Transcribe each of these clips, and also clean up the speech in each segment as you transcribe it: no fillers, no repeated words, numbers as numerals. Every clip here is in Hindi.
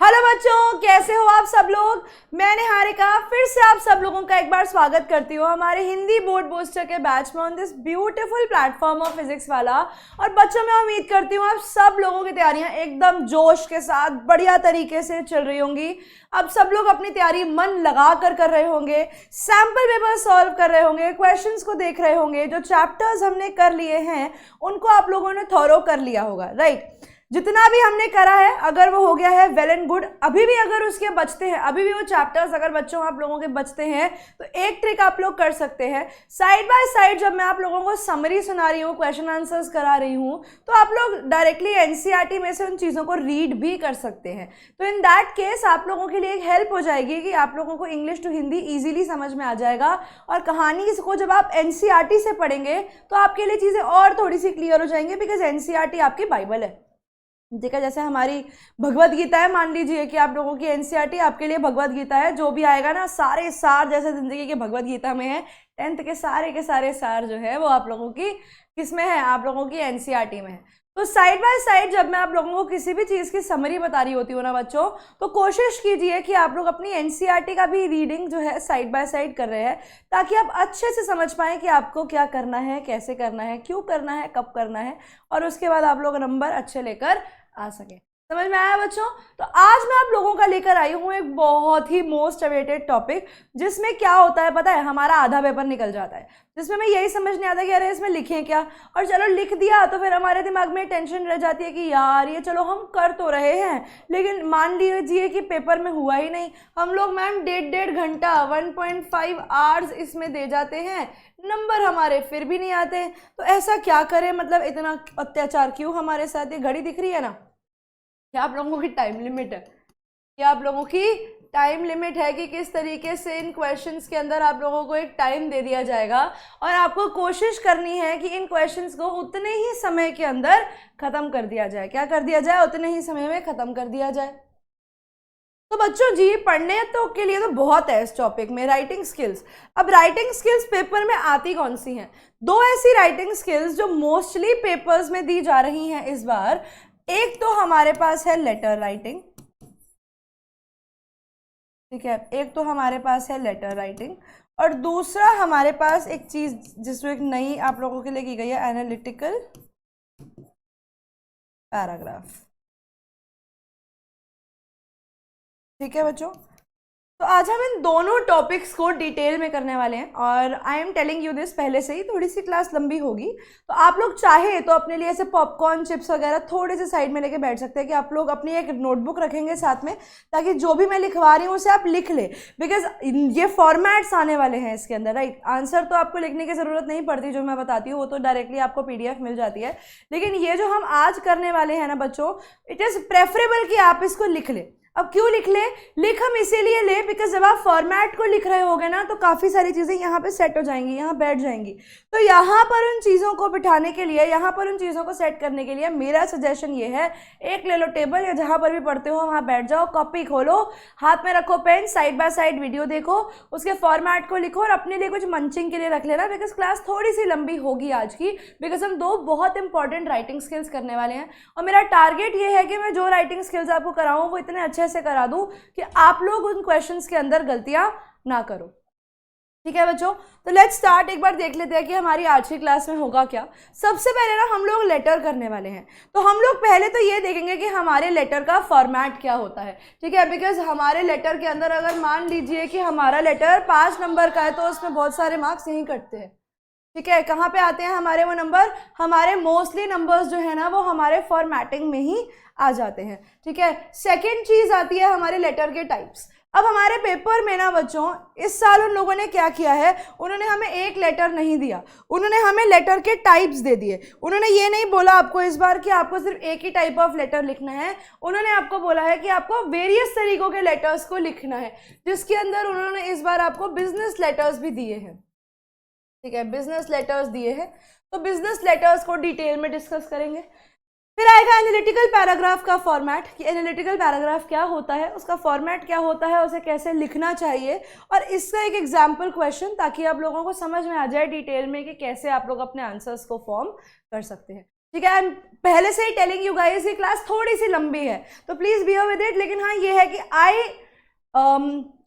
हेलो बच्चों, कैसे हो आप सब लोग। मैं निहारिका फिर से आप सब लोगों का एक बार स्वागत करती हूँ हमारे हिंदी बोर्ड बूस्टर के बैच में on this beautiful platform of physics वाला। और बच्चों, मैं उम्मीद करती हूँ आप सब लोगों की तैयारियां एकदम जोश के साथ बढ़िया तरीके से चल रही होंगी। अब सब लोग अपनी तैयारी मन लगा कर रहे होंगे, सैम्पल पेपर सॉल्व कर रहे होंगे, क्वेश्चंस को देख रहे होंगे। जो चैप्टर्स हमने कर लिए हैं उनको आप लोगों ने थॉरो कर लिया होगा, राइट। जितना भी हमने करा है अगर वो हो गया है वेल एंड गुड। अभी भी अगर उसके बचते हैं, अभी भी वो चैप्टर्स अगर बच्चों आप लोगों के बचते हैं तो एक ट्रिक आप लोग कर सकते हैं। साइड बाय साइड जब मैं आप लोगों को समरी सुना रही हूँ, क्वेश्चन आंसर्स करा रही हूँ, तो आप लोग डायरेक्टली एनसीईआरटी में से उन चीज़ों को रीड भी कर सकते हैं। तो इन दैट केस आप लोगों के लिए एक हेल्प हो जाएगी कि आप लोगों को इंग्लिश टू हिंदी ईजिली समझ में आ जाएगा। और कहानी को जब आप एनसीईआरटी से पढ़ेंगे तो आपके लिए चीज़ें और थोड़ी सी क्लियर हो जाएंगी, बिकॉज एनसीईआरटी आपकी बाइबल है। ठीक है, जैसे हमारी भगवत गीता है, मान लीजिए कि आप लोगों की एनसीईआरटी आपके लिए भगवत गीता है। जो भी आएगा ना, सारे सार जैसे जिंदगी के भगवत गीता में है, 10th के सारे सार जो है वो आप लोगों की किसमें है, आप लोगों की एनसीईआरटी में है। तो साइड बाय साइड जब मैं आप लोगों को किसी भी चीज़ की समरी बता रही होती हूँ ना बच्चों, तो कोशिश कीजिए कि आप लोग अपनी एनसीईआरटी का भी रीडिंग जो है साइड बाय साइड कर रहे हैं, ताकि आप अच्छे से समझ पाएँ कि आपको क्या करना है, कैसे करना है, क्यों करना है, कब करना है, और उसके बाद आप लोग नंबर अच्छे लेकर आ सके। समझ में आया बच्चों। तो आज मैं आप लोगों का लेकर आई हूँ एक बहुत ही मोस्ट अवेटेड टॉपिक, जिसमें क्या होता है पता है, हमारा आधा पेपर निकल जाता है, जिसमें मैं यही समझ नहीं आता कि अरे इसमें लिखें क्या, और चलो लिख दिया तो फिर हमारे दिमाग में टेंशन रह जाती है कि यार ये चलो हम कर तो रहे हैं, लेकिन मान लीजिए कि पेपर में हुआ ही नहीं। हम लोग मैम डेढ़ घंटा 1.5 आवर्स इसमें दे जाते हैं, नंबर हमारे फिर भी नहीं आते। तो ऐसा क्या करें, मतलब इतना अत्याचार क्यों हमारे साथ। ये घड़ी दिख रही है ना, क्या आप लोगों की टाइम लिमिट है, क्या आप लोगों की टाइम लिमिट है कि किस तरीके से इन क्वेश्चंस के अंदर आप लोगों को एक टाइम दे दिया जाएगा और आपको कोशिश करनी है कि इन क्वेश्चंस को उतने ही समय के अंदर खत्म कर दिया जाए। क्या कर दिया जाए, उतने ही समय में खत्म कर दिया जाए। तो बच्चों जी, पढ़ने तो के लिए तो बहुत है इस टॉपिक में, राइटिंग स्किल्स। अब राइटिंग स्किल्स पेपर में आती कौन सी हैं? दो ऐसी राइटिंग स्किल्स जो मोस्टली पेपर्स में दी जा रही हैं इस बार। एक तो हमारे पास है लेटर राइटिंग, ठीक है, एक तो हमारे पास है लेटर राइटिंग, और दूसरा हमारे पास एक चीज जिसमें एक नई आप लोगों के लिए की गई है, एनालिटिकल पैराग्राफ। ठीक है बच्चों, तो आज हम इन दोनों टॉपिक्स को डिटेल में करने वाले हैं। और I am telling you this पहले से ही, थोड़ी सी क्लास लंबी होगी, तो आप लोग चाहे तो अपने लिए ऐसे पॉपकॉर्न चिप्स वगैरह थोड़े से साइड में लेके बैठ सकते हैं कि आप लोग अपनी एक नोटबुक रखेंगे साथ में, ताकि जो भी मैं लिखवा रही हूँ उसे आप लिख ले। बिकॉज ये फॉर्मेट्स आने वाले हैं इसके अंदर, राइट। आंसर तो आपको लिखने की ज़रूरत नहीं पड़ती, जो मैं बताती हूँ वो तो डायरेक्टली आपको PDF मिल जाती है। लेकिन ये जो हम आज करने वाले हैं ना बच्चों, इट इज़ प्रेफरेबल कि आप इसको लिख ले। अब क्यों लिख हम इसीलिए ले बिकॉज जब आप फॉर्मेट को लिख रहे होगे ना, तो काफ़ी सारी चीज़ें यहाँ पे सेट हो जाएंगी, यहाँ बैठ जाएंगी। तो यहाँ पर उन चीज़ों को बिठाने के लिए, यहाँ पर उन चीज़ों को सेट करने के लिए मेरा सजेशन ये है, एक ले लो टेबल या जहाँ पर भी पढ़ते हो वहाँ बैठ जाओ, कॉपी खोलो, हाथ में रखो pen, side by side video देखो, उसके फॉर्मेट को लिखो और अपने लिए कुछ मंचिंग के लिए रख लेना, बिकॉज क्लास थोड़ी सी लंबी होगी आज की, बिकॉज हम दो बहुत इंपॉर्टेंट राइटिंग स्किल्स करने वाले हैं। और मेरा टारगेट ये है कि मैं जो राइटिंग स्किल्स आपको कराऊँ वो इतने अच्छे से करा दूं कि आप लोग उन क्वेश्चंस के अंदर गलतियां ना करो। ठीक है बच्चों, तो लेट्स स्टार्ट। एक बार देख लेते हैं कि हमारी आज की क्लास में होगा क्या। सबसे पहले ना हम लोग लेटर करने वाले हैं, तो हम लोग पहले तो ये देखेंगे कि हमारे लेटर का फॉर्मेट क्या होता है। ठीक है, बिकॉज हमारे लेटर के अंदर अगर मान लीजिए कि हमारा लेटर 5 नंबर का है, तो उसमें बहुत सारे मार्क्स यहीं कटते हैं। ठीक है, कहाँ पे आते हैं हमारे वो नंबर, हमारे मोस्टली नंबर्स जो है ना वो हमारे फॉर्मेटिंग में ही आ जाते हैं। ठीक है, सेकेंड चीज आती है हमारे लेटर के टाइप्स। अब हमारे पेपर में ना बच्चों इस साल उन लोगों ने क्या किया है, उन्होंने हमें एक लेटर नहीं दिया, उन्होंने हमें लेटर के टाइप्स दे दिए। उन्होंने ये नहीं बोला आपको इस बार कि आपको सिर्फ एक ही टाइप ऑफ लेटर लिखना है, उन्होंने आपको बोला है कि आपको वेरियस तरीकों के लेटर्स को लिखना है, जिसके अंदर उन्होंने इस बार आपको बिजनेस लेटर्स भी दिए हैं। ठीक है, बिजनेस लेटर्स दिए हैं, तो बिजनेस लेटर्स को डिटेल में डिस्कस करेंगे। फिर आएगा एनालिटिकल पैराग्राफ का फॉर्मेट, कि एनालिटिकल पैराग्राफ क्या होता है, उसका फॉर्मेट क्या होता है, उसे कैसे लिखना चाहिए, और इसका एक एग्जाम्पल क्वेश्चन, ताकि आप लोगों को समझ में आ जाए डिटेल में कि कैसे आप लोग अपने आंसर्स को फॉर्म कर सकते हैं। ठीक है। पहले से ही टेलिंग यू गाइस ये क्लास थोड़ी सी लंबी है, तो प्लीज बियर विद इट। लेकिन हाँ ये है कि आई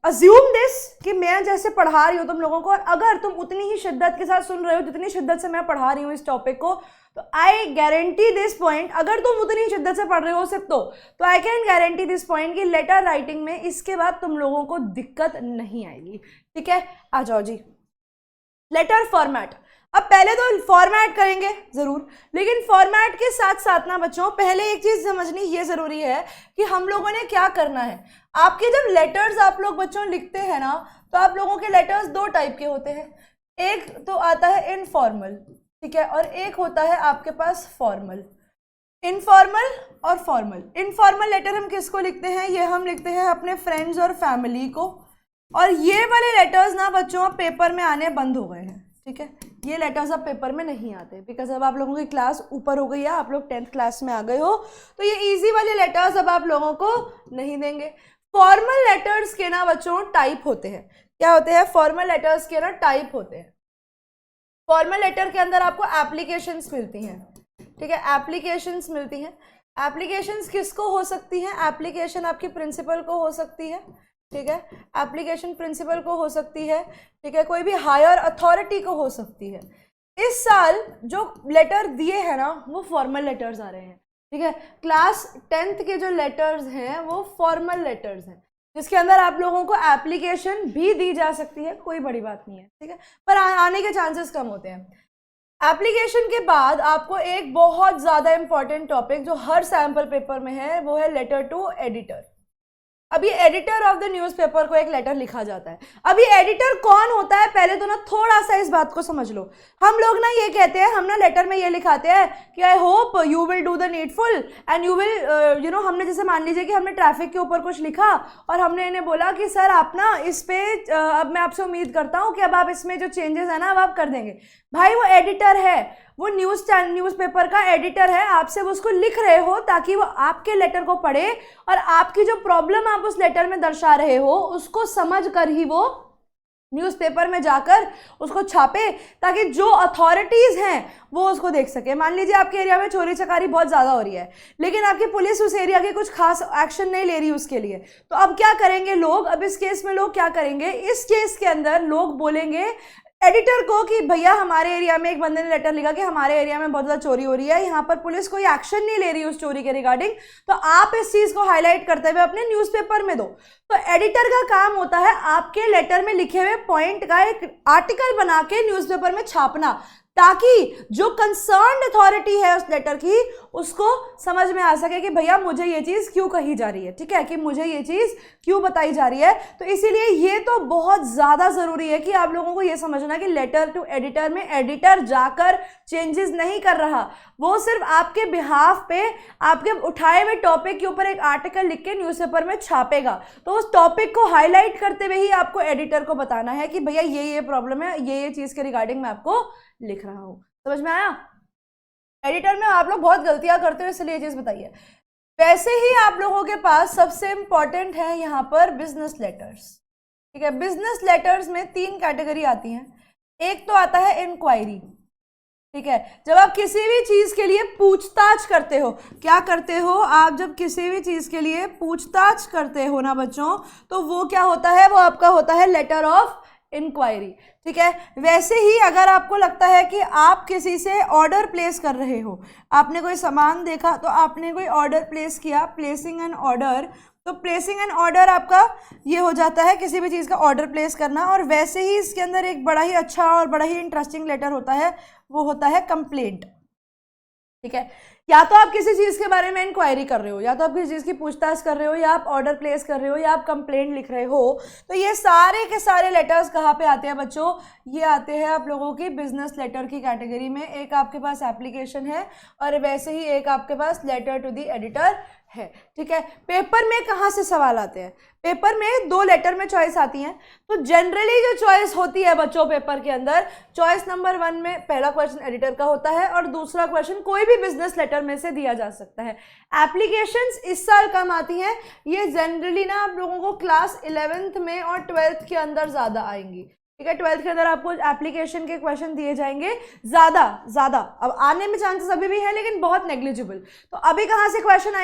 अज्यूम दिस कि मैं जैसे पढ़ा रही हूँ तुम लोगों को, और अगर तुम उतनी ही शिद्दत के साथ सुन रहे हो जितनी शिद्दत से मैं पढ़ा रही हूँ इस टॉपिक को, तो आई गारंटी दिस पॉइंट, अगर तुम उतनी ही शिद्दत से पढ़ रहे हो सिर्फ तो I can guarantee this point कि लेटर राइटिंग में इसके बाद तुम लोगों को दिक्कत नहीं आएगी। ठीक है, आ जाओ जी। लेटर फॉर्मेट, अब पहले तो फॉर्मेट करेंगे जरूर, लेकिन फॉर्मेट के साथ साथ ना बच्चों पहले एक चीज समझनी ये जरूरी है कि हम लोगों ने क्या करना है। आपके जब लेटर्स आप लोग बच्चों लिखते हैं ना, तो आप लोगों के लेटर्स दो टाइप के होते हैं। एक तो आता है इनफॉर्मल, ठीक है, और एक होता है आपके पास फॉर्मल। इनफॉर्मल और फॉर्मल। इनफॉर्मल लेटर हम किसको लिखते हैं, ये हम लिखते हैं अपने फ्रेंड्स और फैमिली को, और ये वाले लेटर्स ना बच्चों अब पेपर में आने बंद हो गए हैं। ठीक है, ये लेटर्स अब पेपर में नहीं आते, बिकॉज अब आप लोगों की क्लास ऊपर हो गई है, आप लोग 10th क्लास में आ गए हो, तो ये इजी वाले लेटर्स अब आप लोगों को नहीं देंगे। फॉर्मल लेटर्स के ना बच्चों टाइप होते हैं। क्या होते हैं फॉर्मल लेटर्स के ना टाइप होते हैं। फॉर्मल लेटर के अंदर आपको एप्लीकेशंस मिलती हैं। ठीक है, एप्लीकेशंस मिलती हैं। एप्लीकेशंस किसको हो सकती हैं, एप्लीकेशन आपकी प्रिंसिपल को हो सकती है। ठीक है, एप्लीकेशन प्रिंसिपल को हो सकती है। ठीक है, कोई भी हायर अथॉरिटी को हो सकती है। इस साल जो लेटर दिए हैं ना वो फॉर्मल लेटर्स आ रहे हैं। ठीक है, क्लास 10th के जो लेटर्स हैं वो फॉर्मल लेटर्स हैं, जिसके अंदर आप लोगों को एप्लीकेशन भी दी जा सकती है, कोई बड़ी बात नहीं है। ठीक है, पर आने के चांसेस कम होते हैं। एप्लीकेशन के बाद आपको एक बहुत ज़्यादा इंपॉर्टेंट टॉपिक जो हर सैम्पल पेपर में है वो है लेटर टू एडिटर। अब ये एडिटर ऑफ द न्यूज़पेपर को एक लेटर लिखा जाता है। अब ये एडिटर कौन होता है, पहले तो ना थोड़ा सा इस बात को समझ लो। हम लोग ना ये कहते हैं, हम ना लेटर में ये लिखाते हैं कि I hope you will do the needful and you will हमने जैसे मान लीजिए कि हमने ट्रैफिक के ऊपर कुछ लिखा और हमने इन्हें बोला कि सर आप ना इस पे अब मैं आपसे उम्मीद करता हूँ कि अब आप इसमें जो चेंजेस है ना अब आप कर देंगे। भाई वो एडिटर है, वो न्यूज़पेपर का एडिटर है, आपसे वो उसको लिख रहे हो ताकि वो आपके लेटर को पढ़े और आपकी जो प्रॉब्लम आप उस लेटर में दर्शा रहे हो उसको समझ कर ही वो न्यूज़पेपर में जाकर उसको छापे, ताकि जो अथॉरिटीज़ हैं वो उसको देख सके। मान लीजिए आपके एरिया में चोरी चकारी बहुत ज़्यादा हो रही है, लेकिन आपकी पुलिस उस एरिया के कुछ खास एक्शन नहीं ले रही उसके लिए, तो अब क्या करेंगे लोग, अब इस केस में लोग क्या करेंगे, इस केस के अंदर लोग बोलेंगे एडिटर को कि भैया हमारे एरिया में एक बंदे ने लेटर लिखा कि हमारे एरिया में बहुत ज़्यादा चोरी हो रही है, यहाँ पर पुलिस कोई एक्शन नहीं ले रही उस चोरी के रिगार्डिंग, तो आप इस चीज़ को हाईलाइट करते हुए अपने न्यूज़पेपर में दो। तो एडिटर का काम होता है आपके लेटर में लिखे हुए पॉइंट का एक आर्टिकल बना के न्यूज़पेपर में छापना, ताकि जो कंसर्न्ड अथॉरिटी है उस लेटर की उसको समझ में आ सके कि भैया मुझे ये चीज़ क्यों कही जा रही है। ठीक है, कि मुझे ये चीज़ क्यों बताई जा रही है। तो इसीलिए ये तो बहुत ज़्यादा ज़रूरी है कि आप लोगों को ये समझना कि लेटर टू एडिटर में एडिटर जाकर चेंजेस नहीं कर रहा, वो सिर्फ आपके बिहाफ पे आपके उठाए हुए टॉपिक के ऊपर एक आर्टिकल लिख के न्यूज़पेपर में छापेगा। तो उस टॉपिक को हाईलाइट करते हुए ही आपको एडिटर को बताना है कि भैया ये प्रॉब्लम है, ये चीज़ के रिगार्डिंग मैं आपको लिख रहा हूँ। समझ में आया? एडिटर में आप लोग बहुत गलतियां करते हो, इसलिए ये चीज़ बताइए। वैसे ही आप लोगों के पास सबसे इंपॉर्टेंट है यहाँ पर बिजनेस लेटर्स। ठीक है, बिजनेस लेटर्स में 3 कैटेगरी आती हैं। एक तो आता है इंक्वायरी। ठीक है, जब आप किसी भी चीज़ के लिए पूछताछ करते हो, क्या करते हो आप, जब किसी भी चीज़ के लिए पूछताछ करते हो ना बच्चों, तो वो क्या होता है, वो आपका होता है लेटर ऑफ इंक्वायरी। ठीक है, वैसे ही अगर आपको लगता है कि आप किसी से ऑर्डर प्लेस कर रहे हो, आपने कोई सामान देखा तो आपने कोई ऑर्डर प्लेस किया, प्लेसिंग एन ऑर्डर, तो प्लेसिंग एन ऑर्डर आपका ये हो जाता है किसी भी चीज़ का ऑर्डर प्लेस करना। और वैसे ही इसके अंदर एक बड़ा ही अच्छा और बड़ा ही इंटरेस्टिंग लेटर होता है, वो होता है कंप्लेंट। ठीक है, या तो आप किसी चीज़ के बारे में इंक्वायरी कर रहे हो, या तो आप किसी चीज़ की पूछताछ कर रहे हो, या आप ऑर्डर प्लेस कर रहे हो, या आप कंप्लेंट लिख रहे हो, तो ये सारे के सारे लेटर्स कहाँ पे आते हैं बच्चों, ये आते हैं आप लोगों की बिजनेस लेटर की कैटेगरी में। एक आपके पास एप्लीकेशन है और वैसे ही एक आपके पास लेटर टू दी एडिटर है। ठीक है, पेपर में कहाँ से सवाल आते हैं, पेपर में 2 लेटर में चॉइस आती हैं। तो जनरली जो चॉइस होती है बच्चों पेपर के अंदर, चॉइस नंबर 1 में पहला क्वेश्चन एडिटर का होता है और दूसरा क्वेश्चन कोई भी बिजनेस लेटर में से दिया जा सकता है। एप्लीकेशंस इस साल कम आती हैं, ये जनरली ना आप लोगों को क्लास 11th में और 12th के अंदर ज़्यादा आएंगी। ठीक है। 12th के अंदर आपको एप्लीकेशन के क्वेश्चन दिए जाएंगे ज़्यादा, अब आने में चांसेस अभी भी है लेकिन बहुत नेग्लिजिबल। तो अभी कहाँ से क्वेश्चन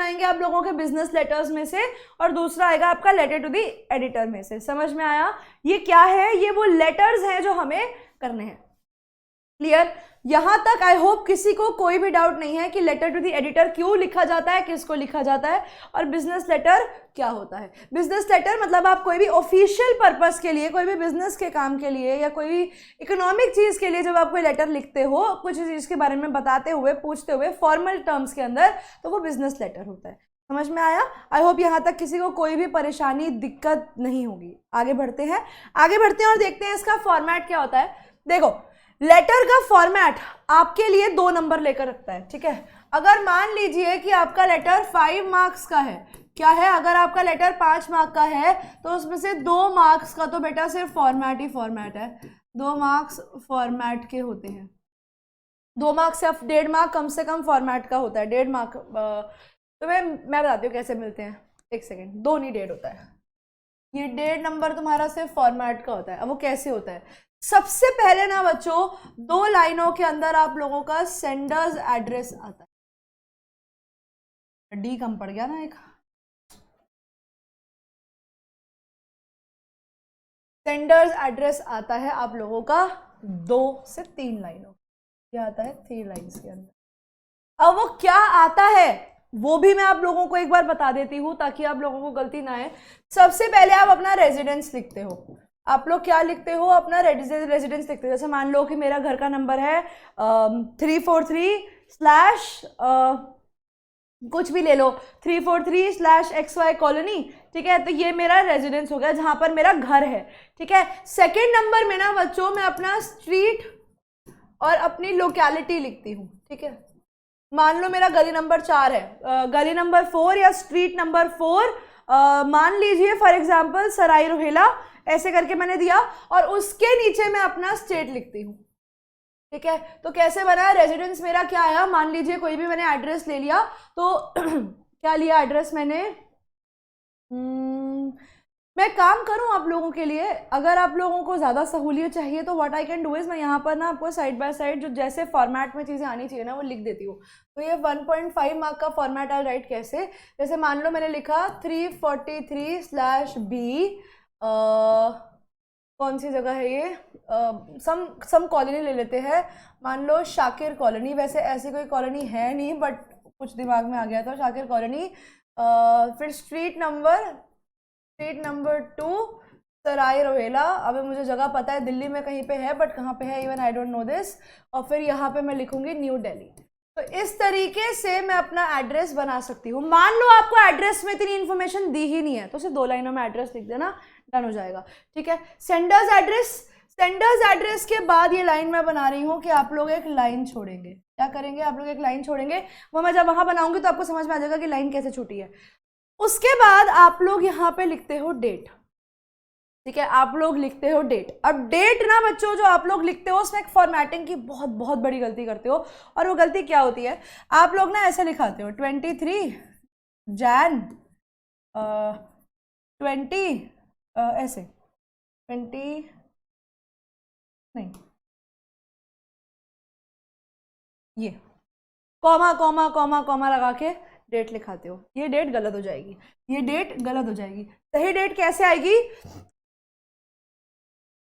आएंगे आप लोगों के बिजनेस लेटर्स में से, और दूसरा आएगा आपका लेटर टू दी एडिटर में से। समझ में आया? ये क्या है? ये वो लेटर्स हैं जो हमें करने हैं। क्लियर? यहां तक आई होप किसी को कोई भी डाउट नहीं है कि लेटर टू द एडिटर क्यों लिखा जाता है, किसको लिखा जाता है, और बिजनेस लेटर क्या होता है। बिजनेस लेटर मतलब आप कोई भी ऑफिशियल पर्पस के लिए, कोई भी बिजनेस के काम के लिए या कोई भी इकोनॉमिक चीज के लिए जब आप कोई लेटर लिखते हो कुछ चीज के बारे में बताते हुए, पूछते हुए, फॉर्मल टर्म्स के अंदर, तो वो बिजनेस लेटर होता है। समझ में आया? आई होप यहाँ तक किसी को कोई भी परेशानी, दिक्कत नहीं होगी। आगे बढ़ते हैं और देखते हैं इसका फॉर्मेट क्या होता है। देखो, लेटर का फॉर्मेट आपके लिए 2 नंबर लेकर रखता है। ठीक है? अगर मान लीजिए कि आपका लेटर 5 मार्क्स का है, क्या है, अगर आपका लेटर 5 मार्क का है तो उसमें से 2 मार्क्स का तो बेटा सिर्फ फॉर्मेट ही फॉर्मेट है। 2 मार्क्स फॉर्मेट के होते हैं। 2 मार्क्स या 1.5 मार्क कम से कम फॉर्मेट का होता है। 1.5 मार्क तो मैं बताती हूँ कैसे मिलते हैं। 1 सेकेंड, 2 नहीं 1.5 होता है। ये 1.5 नंबर तुम्हारा सिर्फ फॉर्मेट का होता है। अब वो कैसे होता है? सबसे पहले ना बच्चों 2 लाइनों के अंदर आप लोगों का सेंडर्स एड्रेस आता है। डी कम पड़ गया ना एक। सेंडर्स एड्रेस आता है आप लोगों का 2 से 3 लाइनों, क्या आता है 3 लाइन्स के अंदर। अब वो क्या आता है वो भी मैं आप लोगों को एक बार बता देती हूँ ताकि आप लोगों को गलती ना आए। सबसे पहले आप अपना रेजिडेंस लिखते हो। आप लोग क्या लिखते हो? अपना रेजिडेंस लिखते हो। जैसे मान लो कि मेरा घर का नंबर है 343/ कुछ भी ले लो, 343/XY कॉलोनी। ठीक है? तो ये मेरा रेजिडेंस हो गया जहां पर मेरा घर है। ठीक है? सेकेंड नंबर में ना बच्चों मैं अपना स्ट्रीट और अपनी लोकेलिटी लिखती हूँ। ठीक है? मान लो मेरा गली नंबर 4 है, गली नंबर 4 या स्ट्रीट नंबर 4 मान लीजिए फॉर एग्जांपल सराय रोहिला, ऐसे करके मैंने दिया, और उसके नीचे मैं अपना स्टेट लिखती हूँ। ठीक है? तो कैसे बना? रेजिडेंस मेरा क्या आया, मान लीजिए कोई भी मैंने एड्रेस ले लिया, तो क्या लिया एड्रेस मैंने, मैं काम करूं आप लोगों के लिए। अगर आप लोगों को ज़्यादा सहूलियत चाहिए तो what I can do is, मैं यहाँ पर ना आपको साइड बाय साइड जो जैसे फॉर्मेट में चीज़ें आनी चाहिए ना वो लिख देती हूँ। तो ये 1.5 मार्क का फॉर्मेट आई राइट कैसे, जैसे मान लो मैंने लिखा 343/B, कौन सी जगह है ये, सम कॉलोनी ले लेते हैं, मान लो शाकिर कॉलोनी। वैसे ऐसी कोई कॉलोनी है नहीं बट कुछ दिमाग में आ गया था, शाकिर कॉलोनी। फिर स्ट्रीट नंबर 2 सराय रोहिला। अभी मुझे जगह पता है दिल्ली में कहीं पे है बट कहाँ पे है even I don't know this. और फिर यहाँ पे मैं लिखूंगी न्यू दिल्ली। तो इस तरीके से मैं अपना एड्रेस बना सकती हूँ। मान लो आपको एड्रेस में इतनी इन्फॉर्मेशन दी ही नहीं है तो सिर्फ 2 लाइनों में एड्रेस लिख देना, डन हो जाएगा। ठीक है? सेंडर्स एड्रेस के बाद ये लाइन मैं बना रही हूँ कि आप लोग एक लाइन छोड़ेंगे। क्या करेंगे? आप लोग एक लाइन छोड़ेंगे। वो मैं जब वहां बनाऊंगी तो आपको समझ में आ जाएगा कि लाइन कैसे छूटी है। उसके बाद आप लोग यहाँ पे लिखते हो डेट। ठीक है? आप लोग लिखते हो डेट। अब डेट ना बच्चों जो आप लोग लिखते हो उसमें एक फॉर्मेटिंग की बहुत बहुत बड़ी गलती करते हो, और वो गलती क्या होती है, आप लोग ना ऐसे लिखाते हो 23 जैन 20 ऐसे 20 नहीं, ये कॉमा कॉमा कॉमा कॉमा लगा के डेट लिखाते हो। ये डेट गलत हो जाएगी, ये डेट गलत हो जाएगी। सही डेट कैसे आएगी?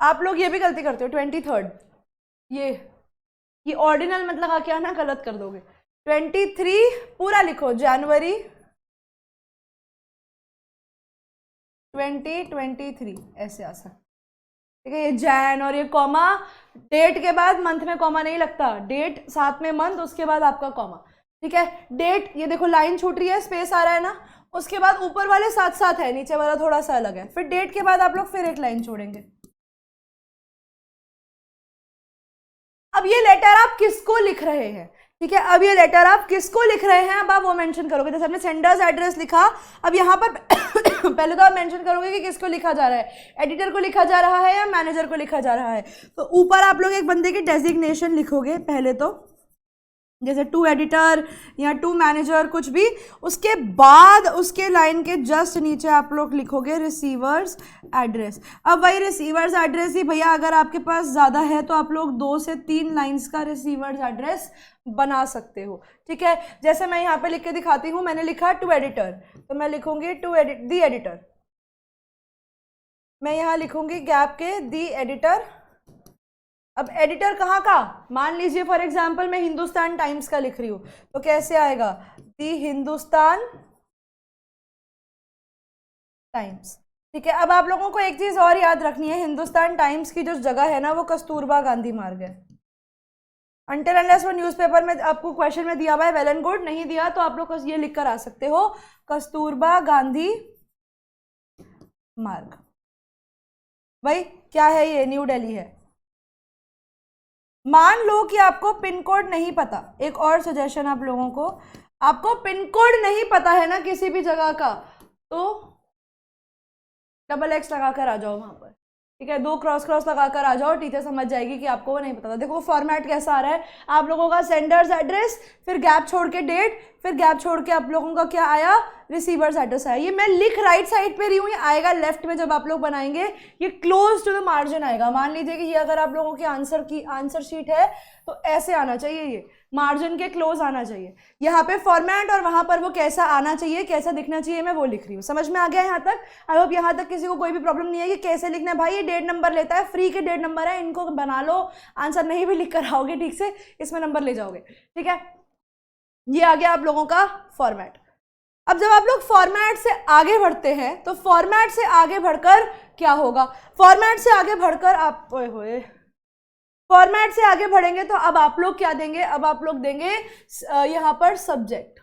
आप लोग ये भी गलती करते हो 23rd, ये ऑर्डिनल मत लगा के आना, गलत कर दोगे। 23 पूरा लिखो, जनवरी 2023 ऐसे आ सकता। ठीक है? ये जैन और ये कॉमा, डेट के बाद मंथ में कॉमा नहीं लगता, डेट साथ में मंथ, उसके बाद आपका कॉमा। ठीक है? डेट, ये देखो लाइन छूट रही है, स्पेस आ रहा है ना, उसके बाद ऊपर वाले साथ साथ है, नीचे वाला थोड़ा सा अलग है। फिर डेट के बाद आप लोग फिर एक लाइन छोड़ेंगे। अब ये लेटर आप किसको लिख रहे हैं? ठीक है? अब ये लेटर आप किसको लिख रहे हैं अब आप वो मेंशन करोगे। जैसे आपने सेंडर्स एड्रेस लिखा, अब यहाँ पर पहले तो आप मेंशन करोगे कि किसको लिखा जा रहा है, एडिटर को लिखा जा रहा है या मैनेजर को लिखा जा रहा है। तो ऊपर आप लोग एक बंदे की डेजिग्नेशन लिखोगे पहले तो, जैसे टू एडिटर या टू मैनेजर कुछ भी, उसके बाद उसके लाइन के जस्ट नीचे आप लोग लिखोगे रिसीवर्स एड्रेस। अब वही रिसीवर्स एड्रेस ही भैया अगर आपके पास ज़्यादा है तो आप लोग 2 से 3 लाइंस का रिसीवर्स एड्रेस बना सकते हो, ठीक है। जैसे मैं यहाँ पे लिख के दिखाती हूँ, मैंने लिखा टू एडिटर, तो मैं लिखूंगी दी एडिटर, मैं यहाँ लिखूंगी गैप के दी एडिटर। अब एडिटर कहाँ का, मान लीजिए फॉर एग्जांपल मैं हिंदुस्तान टाइम्स का लिख रही हूँ, तो कैसे आएगा, दी हिंदुस्तान टाइम्स, ठीक है। अब आप लोगों को एक चीज और याद रखनी है, हिंदुस्तान टाइम्स की जो जगह है ना वो कस्तूरबा गांधी मार्ग है। अनटिल अनलेस वो न्यूज़पेपर में आपको क्वेश्चन में दिया हुआ है वेल एंड गुड, नहीं दिया तो आप लोग ये लिख कर आ सकते हो कस्तूरबा गांधी मार्ग। भाई क्या है ये, न्यू दिल्ली है। मान लो कि आपको पिन कोड नहीं पता, एक और सजेशन आप लोगों को, आपको पिन कोड नहीं पता है ना किसी भी जगह का, तो XX लगाकर आ जाओ वहां पर, ठीक है। 2 क्रॉस लगाकर आ जाओ, टीचर समझ जाएगी कि आपको वो नहीं पता था। देखो फॉर्मेट कैसा आ रहा है आप लोगों का, सेंडर्स एड्रेस, फिर गैप छोड़ के डेट, फिर गैप छोड़ के आप लोगों का क्या आया, रिसीवर्स एड्रेस आया। ये मैं लिख राइट साइड पे रही हूँ, ये आएगा लेफ्ट में जब आप लोग बनाएंगे, ये क्लोज टू द मार्जिन आएगा। मान लीजिए कि ये अगर आप लोगों की आंसर शीट है तो ऐसे आना चाहिए, ये मार्जिन के क्लोज आना चाहिए। यहाँ पे फॉर्मेट और वहां पर वो कैसा आना चाहिए, कैसा दिखना चाहिए, मैं वो लिख रही हूँ। समझ में आ गया यहाँ तक? आई होप यहाँ तक किसी को कोई भी प्रॉब्लम नहीं है कि कैसे लिखना है। भाई ये डेट नंबर लेता है, फ्री के डेट नंबर है, इनको बना लो, आंसर नहीं भी लिख कर आओगे ठीक से, इसमें नंबर ले जाओगे, ठीक है। ये आ गया आप लोगों का फॉर्मेट। अब जब आप लोग फॉर्मेट से आगे बढ़ते हैं तो फॉर्मेट से आगे बढ़कर क्या होगा, फॉर्मेट से आगे बढ़कर आप फॉर्मेट से आगे बढ़ेंगे तो अब आप लोग क्या देंगे, अब आप लोग देंगे यहां पर सब्जेक्ट,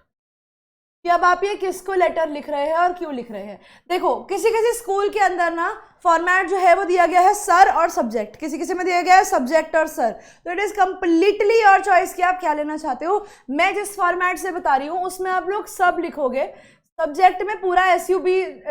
कि अब आप ये किसको लेटर लिख रहे हैं और क्यों लिख रहे हैं। देखो किसी किसी स्कूल के अंदर ना फॉर्मेट जो है वो दिया गया है सर और सब्जेक्ट, किसी किसी में दिया गया है सब्जेक्ट और सर, तो it is completely your choice कि आप क्या लेना चाहते हो। मैं जिस फॉर्मेट से बता रही हूँ उसमें आप लोग सब लिखोगे, सब्जेक्ट में पूरा SUB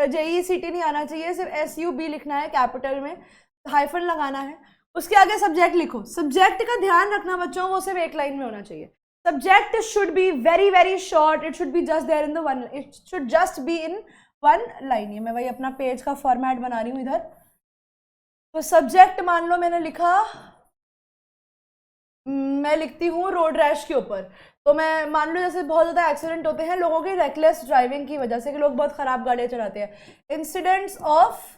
JECT नहीं आना चाहिए, सिर्फ SUB लिखना है, कैपिटल में हाइफन लगाना है, उसके आगे सब्जेक्ट लिखो। सब्जेक्ट का ध्यान रखना बच्चों, वो सिर्फ एक लाइन में होना चाहिए। Subject should be very very short, it should be just there in the one, it should just be in one line। ये मैं वही अपना पेज का फॉर्मेट बना रही हूँ इधर। तो सब्जेक्ट मान लो मैंने लिखा, मैं लिखती हूँ रोड रैश के ऊपर, तो मैं मान लो जैसे बहुत ज़्यादा एक्सीडेंट होते हैं लोगों की रेकलेस ड्राइविंग की वजह से, कि लोग बहुत ख़राब गाड़ियाँ चलाते हैं, इंसिडेंट्स ऑफ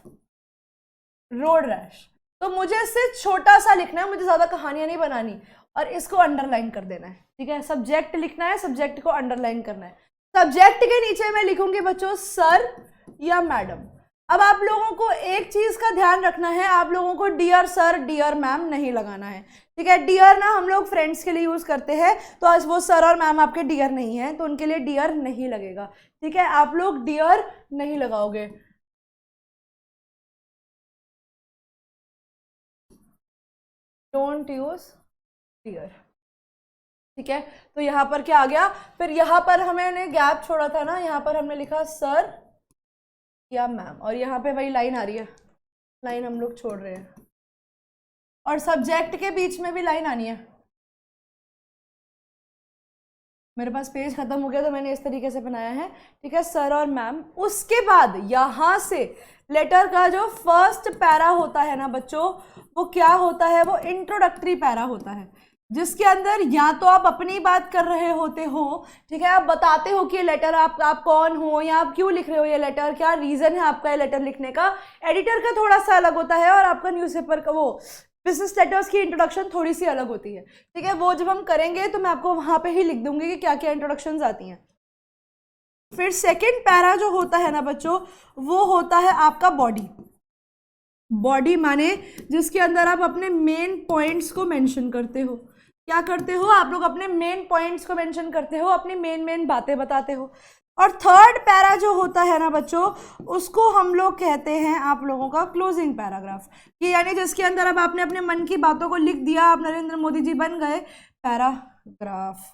रोड रैश, तो मुझे सिर्फ छोटा सा लिखना है, मुझे ज़्यादा कहानियाँ नहीं बनानी, और इसको अंडरलाइन कर देना है, ठीक है। सब्जेक्ट लिखना है, सब्जेक्ट को अंडरलाइन करना है। सब्जेक्ट के नीचे मैं लिखूंगी बच्चों सर या मैडम। अब आप लोगों को एक चीज का ध्यान रखना है, आप लोगों को डियर सर डियर मैम नहीं लगाना है, ठीक है। डियर ना हम लोग फ्रेंड्स के लिए यूज करते हैं, तो आज वो सर और मैम आपके डियर नहीं है तो उनके लिए डियर नहीं लगेगा, ठीक है। आप लोग डियर नहीं लगाओगे। डोंट यूज डियर, ठीक है। तो यहाँ पर क्या आ गया, फिर यहाँ पर हमें गैप छोड़ा था ना, यहाँ पर हमने लिखा सर या मैम, और यहाँ पे वही लाइन आ रही है, लाइन हम लोग छोड़ रहे हैं, और सब्जेक्ट के बीच में भी लाइन आनी है। मेरे पास पेज खत्म हो गया तो मैंने इस तरीके से बनाया है, ठीक है, सर और मैम। उसके बाद यहाँ से लेटर का जो फर्स्ट पैरा होता है ना बच्चों, वो क्या होता है, वो इंट्रोडक्टरी पैरा होता है, जिसके अंदर या तो आप अपनी बात कर रहे होते हो, ठीक है, आप बताते हो कि ये लेटर आप कौन हो, या आप क्यों लिख रहे हो ये लेटर, क्या रीजन है आपका ये लेटर लिखने का। एडिटर का थोड़ा सा अलग होता है, और आपका न्यूज़पेपर का वो बिजनेस लेटर्स की इंट्रोडक्शन थोड़ी सी अलग होती है, ठीक है। वो जब हम करेंगे तो मैं आपको वहां पे ही लिख दूंगी कि क्या क्या इंट्रोडक्शंस आती हैं। फिर सेकेंड पैरा जो होता है ना बच्चों, वो होता है आपका बॉडी। बॉडी माने जिसके अंदर आप अपने मेन पॉइंट्स को मेंशन करते हो। क्या करते हो आप लोग, अपने मेन पॉइंट्स को मेंशन करते हो, अपनी मेन बातें बताते हो। और थर्ड पैरा जो होता है ना बच्चों, उसको हम लोग कहते हैं आप लोगों का क्लोजिंग पैराग्राफ, कि यानी जिसके अंदर अब आपने अपने मन की बातों को लिख दिया, आप नरेंद्र मोदी जी बन गए, पैराग्राफ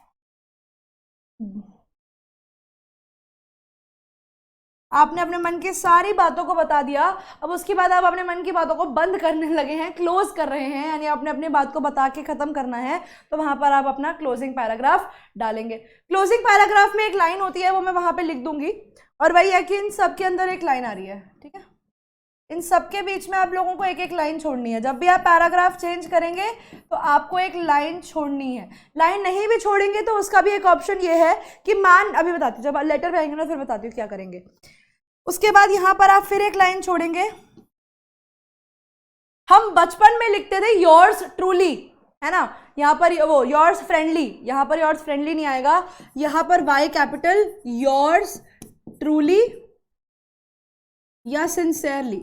आपने अपने मन की सारी बातों को बता दिया, अब उसके बाद आप अपने मन की बातों को बंद करने लगे हैं, क्लोज कर रहे हैं, यानी आपने अपनी बात को बता के खत्म करना है, तो वहां पर आप अपना क्लोजिंग पैराग्राफ डालेंगे। क्लोजिंग पैराग्राफ में एक लाइन होती है, वो मैं वहां पे लिख दूंगी, और वही है कि इन सब के अंदर एक लाइन आ रही है, ठीक है, इन सब के बीच में आप लोगों को एक एक लाइन छोड़नी है। जब भी आप पैराग्राफ चेंज करेंगे तो आपको एक लाइन छोड़नी है। लाइन नहीं भी छोड़ेंगे तो उसका भी एक ऑप्शन ये है कि अभी बताती हूँ, जब लेटर पे आएंगे ना फिर बताती हूँ क्या करेंगे। उसके बाद यहां पर आप फिर एक लाइन छोड़ेंगे। हम बचपन में लिखते थे योर्स ट्रूली, है ना, यहां पर वो योर्स फ्रेंडली, यहां पर योर्स फ्रेंडली नहीं आएगा, यहां पर वाई कैपिटल, योर्स ट्रूली या सिंसियरली,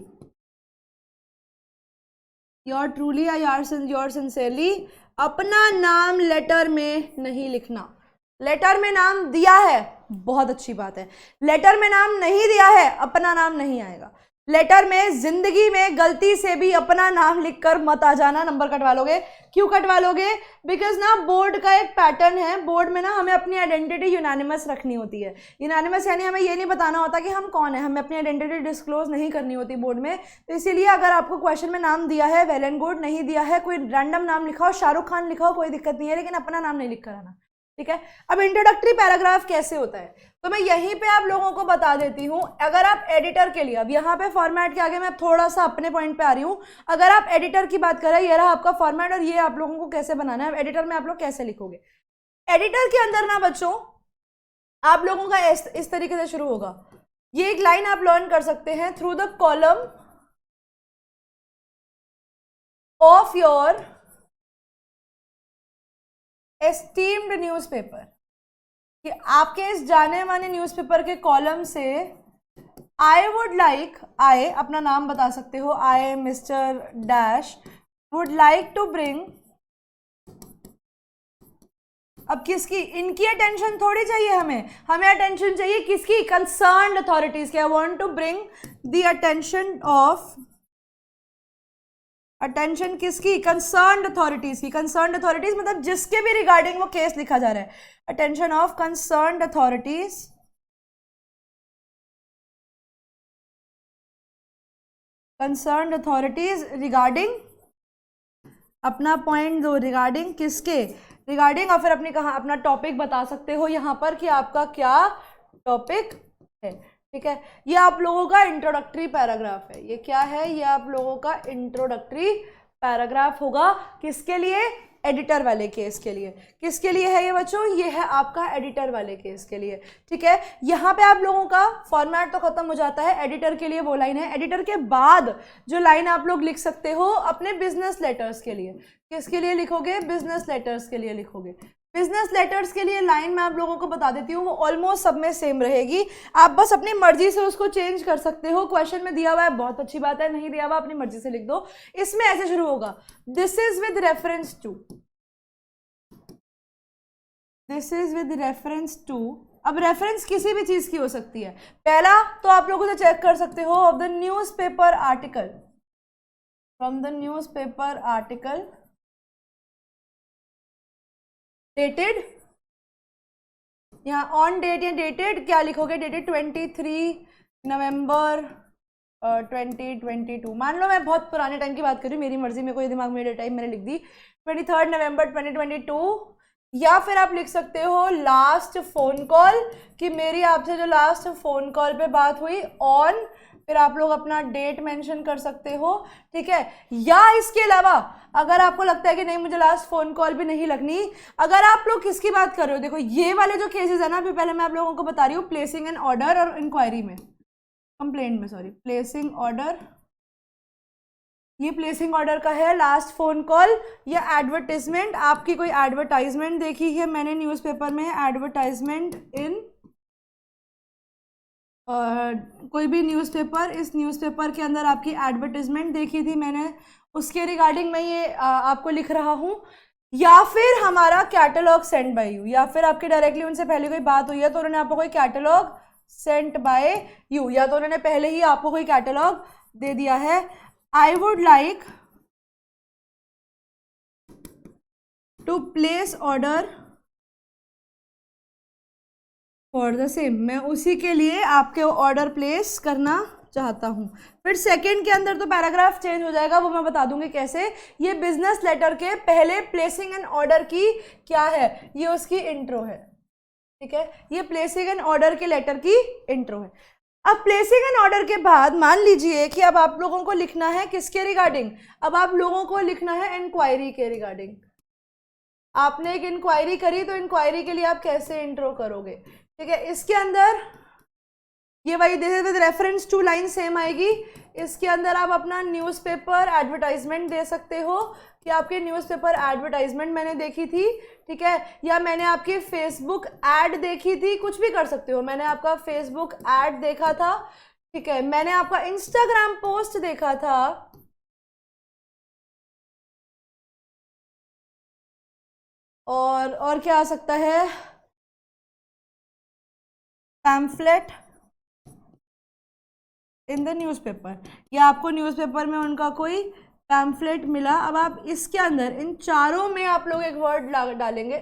योर ट्रूली या योर सिंसियरली। अपना नाम लेटर में नहीं लिखना। लेटर में नाम दिया है, बहुत अच्छी बात है, लेटर में नाम नहीं दिया है, अपना नाम नहीं आएगा। लेटर में जिंदगी में गलती से भी अपना नाम लिखकर मत आ जाना, नंबर कटवा लोगे। क्यों कटवा लोगे? बिकॉज ना बोर्ड का एक पैटर्न है, बोर्ड में ना हमें अपनी आइडेंटिटी यूनानिमस रखनी होती है। यूनानिमस यानी हमें ये नहीं बताना होता कि हम कौन है, हमें अपनी आइडेंटिटी डिस्क्लोज नहीं करनी होती बोर्ड में। तो इसीलिए अगर आपको क्वेश्चन में नाम दिया है वेल एंड गुड, नहीं दिया है कोई रैंडम नाम लिखा हो, शाहरुख खान लिखा हो, कोई दिक्कत नहीं है, लेकिन अपना नाम नहीं लिख कर आना, ठीक है। अब इंट्रोडक्टरी पैराग्राफ कैसे होता है तो मैं यहीं पे आप लोगों को बता देती हूं। अगर आप एडिटर के लिए, अब यहाँ पे फॉर्मेट के आगे मैं थोड़ा सा अपने पॉइंट पे आ रही हूं, अगर आप एडिटर की बात करें, ये रहा आपका फॉर्मेट और ये आप लोगों को कैसे बनाना है। एडिटर में आप लोग कैसे लिखोगे, एडिटर के अंदर ना बच्चों आप लोगों का इस तरीके से शुरू होगा। ये एक लाइन आप लर्न कर सकते हैं, through the column of your esteemed newspaper, कि आपके इस जाने माने न्यूज़पेपर के कॉलम से आई वुड लाइक, आई अपना नाम बता सकते हो, I mister dash would like to bring, अब किसकी, इनकी अटेंशन थोड़ी चाहिए हमें अटेंशन चाहिए किसकी, कंसर्न्ड अथॉरिटीज की। I want to bring the attention of, attention किसकी, कंसर्न्ड अथॉरिटीज की। कंसर्न्ड अथॉरिटीज मतलब जिसके भी रिगार्डिंग वो केस लिखा जा रहा है, attention of concerned authorities, concerned authorities regarding, अपना पॉइंट दो, रिगार्डिंग किसके, रिगार्डिंग, और फिर अपनी कहा अपना टॉपिक बता सकते हो यहां पर कि आपका क्या टॉपिक है, ठीक है। ये आप लोगों का इंट्रोडक्टरी पैराग्राफ है, ये क्या है, ये आप लोगों का इंट्रोडक्टरी पैराग्राफ होगा, किसके लिए, एडिटर वाले केस के लिए। किसके लिए है ये बच्चों, ये है आपका एडिटर वाले केस के लिए, ठीक है। यहाँ पे आप लोगों का फॉर्मेट तो खत्म हो जाता है, एडिटर के लिए वो लाइन है। एडिटर के बाद जो लाइन आप लोग लिख सकते हो अपने बिजनेस लेटर्स के लिए, किसके लिए लिखोगे, बिजनेस लेटर्स के लिए लिखोगे। बिजनेस लेटर्स के लिए लाइन मैं आप लोगों को बता देती हूँ, वो ऑलमोस्ट सब में सेम रहेगी, आप बस अपनी मर्जी से उसको चेंज कर सकते हो। क्वेश्चन में दिया हुआ है, बहुत अच्छी बात है, नहीं दिया हुआ अपनी मर्जी से लिख दो। इसमें ऐसे शुरू होगा, this is with reference to, this is with reference to. अब रेफरेंस किसी भी चीज की हो सकती है। पहला तो आप लोगों से चेक कर सकते हो, of the newspaper article, from the newspaper article dated, यहाँ ऑन डेट या डेटेड क्या लिखोगे, डेटेड 23 नवंबर 2022। मान लो मैं बहुत पुराने टाइम की बात कर रही हूँ, मेरी मर्जी में कोई दिमाग में टाइम मैंने लिख दी 23 नवंबर 2022। या फिर आप लिख सकते हो लास्ट फोन कॉल, कि मेरी आपसे जो लास्ट फोन कॉल पे बात हुई ऑन, फिर आप लोग अपना डेट मेंशन कर सकते हो, ठीक है। या इसके अलावा अगर आपको लगता है कि नहीं मुझे लास्ट फोन कॉल भी नहीं लगनी, अगर आप लोग किसकी बात कर रहे हो, देखो ये वाले जो केसेस है ना, अभी पहले मैं आप लोगों को बता रही हूँ, प्लेसिंग एन ऑर्डर और इंक्वायरी में, कंप्लेंट में, सॉरी, प्लेसिंग ऑर्डर, ये प्लेसिंग ऑर्डर का है, लास्ट फोन कॉल या एडवर्टाइजमेंट, आपकी कोई एडवर्टाइजमेंट देखी है मैंने न्यूज़पेपर में, एडवर्टाइजमेंट इन कोई भी न्यूज़पेपर, इस न्यूज़पेपर के अंदर आपकी एडवर्टाइजमेंट देखी थी मैंने, उसके रिगार्डिंग मैं ये आपको लिख रहा हूँ। या फिर हमारा कैटलॉग सेंड बाय यू, या फिर आपकी डायरेक्टली उनसे पहले कोई बात हुई है तो उन्होंने आपको कोई कैटलॉग सेंट बाय यू, या तो उन्होंने पहले ही आपको कोई कैटलॉग दे दिया है। I would like to place order for the same, मैं उसी के लिए आपके ऑर्डर प्लेस करना चाहता हूँ। फिर सेकंड के अंदर तो पैराग्राफ चेंज हो जाएगा, वो मैं बता दूंगी कैसे। ये बिजनेस लेटर के पहले प्लेसिंग एन ऑर्डर की क्या है, ये उसकी इंट्रो है, ठीक है। ये प्लेसिंग एन ऑर्डर के लेटर की इंट्रो है। अब प्लेसिंग एन ऑर्डर के बाद मान लीजिए कि अब आप लोगों को लिखना है किसके रिगार्डिंग, अब आप लोगों को लिखना है इंक्वायरी के रिगार्डिंग। आपने एक इंक्वायरी करी तो इंक्वायरी के लिए आप कैसे इंट्रो करोगे, ठीक है। इसके अंदर ये वही with reference to line same आएगी। इसके अंदर आप अपना न्यूज़पेपर एडवर्टाइजमेंट दे सकते हो कि आपके न्यूज़पेपर एडवर्टाइजमेंट मैंने देखी थी, ठीक है, या मैंने आपकी फेसबुक ऐड देखी थी, कुछ भी कर सकते हो। मैंने आपका फेसबुक ऐड देखा था, ठीक है, मैंने आपका इंस्टाग्राम पोस्ट देखा था, और क्या आ सकता है, पैम्फलेट इन द न्यूज़पेपर, या आपको न्यूज़पेपर में उनका कोई पैम्फलेट मिला। अब आप इसके अंदर इन चारों में आप लोग एक वर्ड डालेंगे,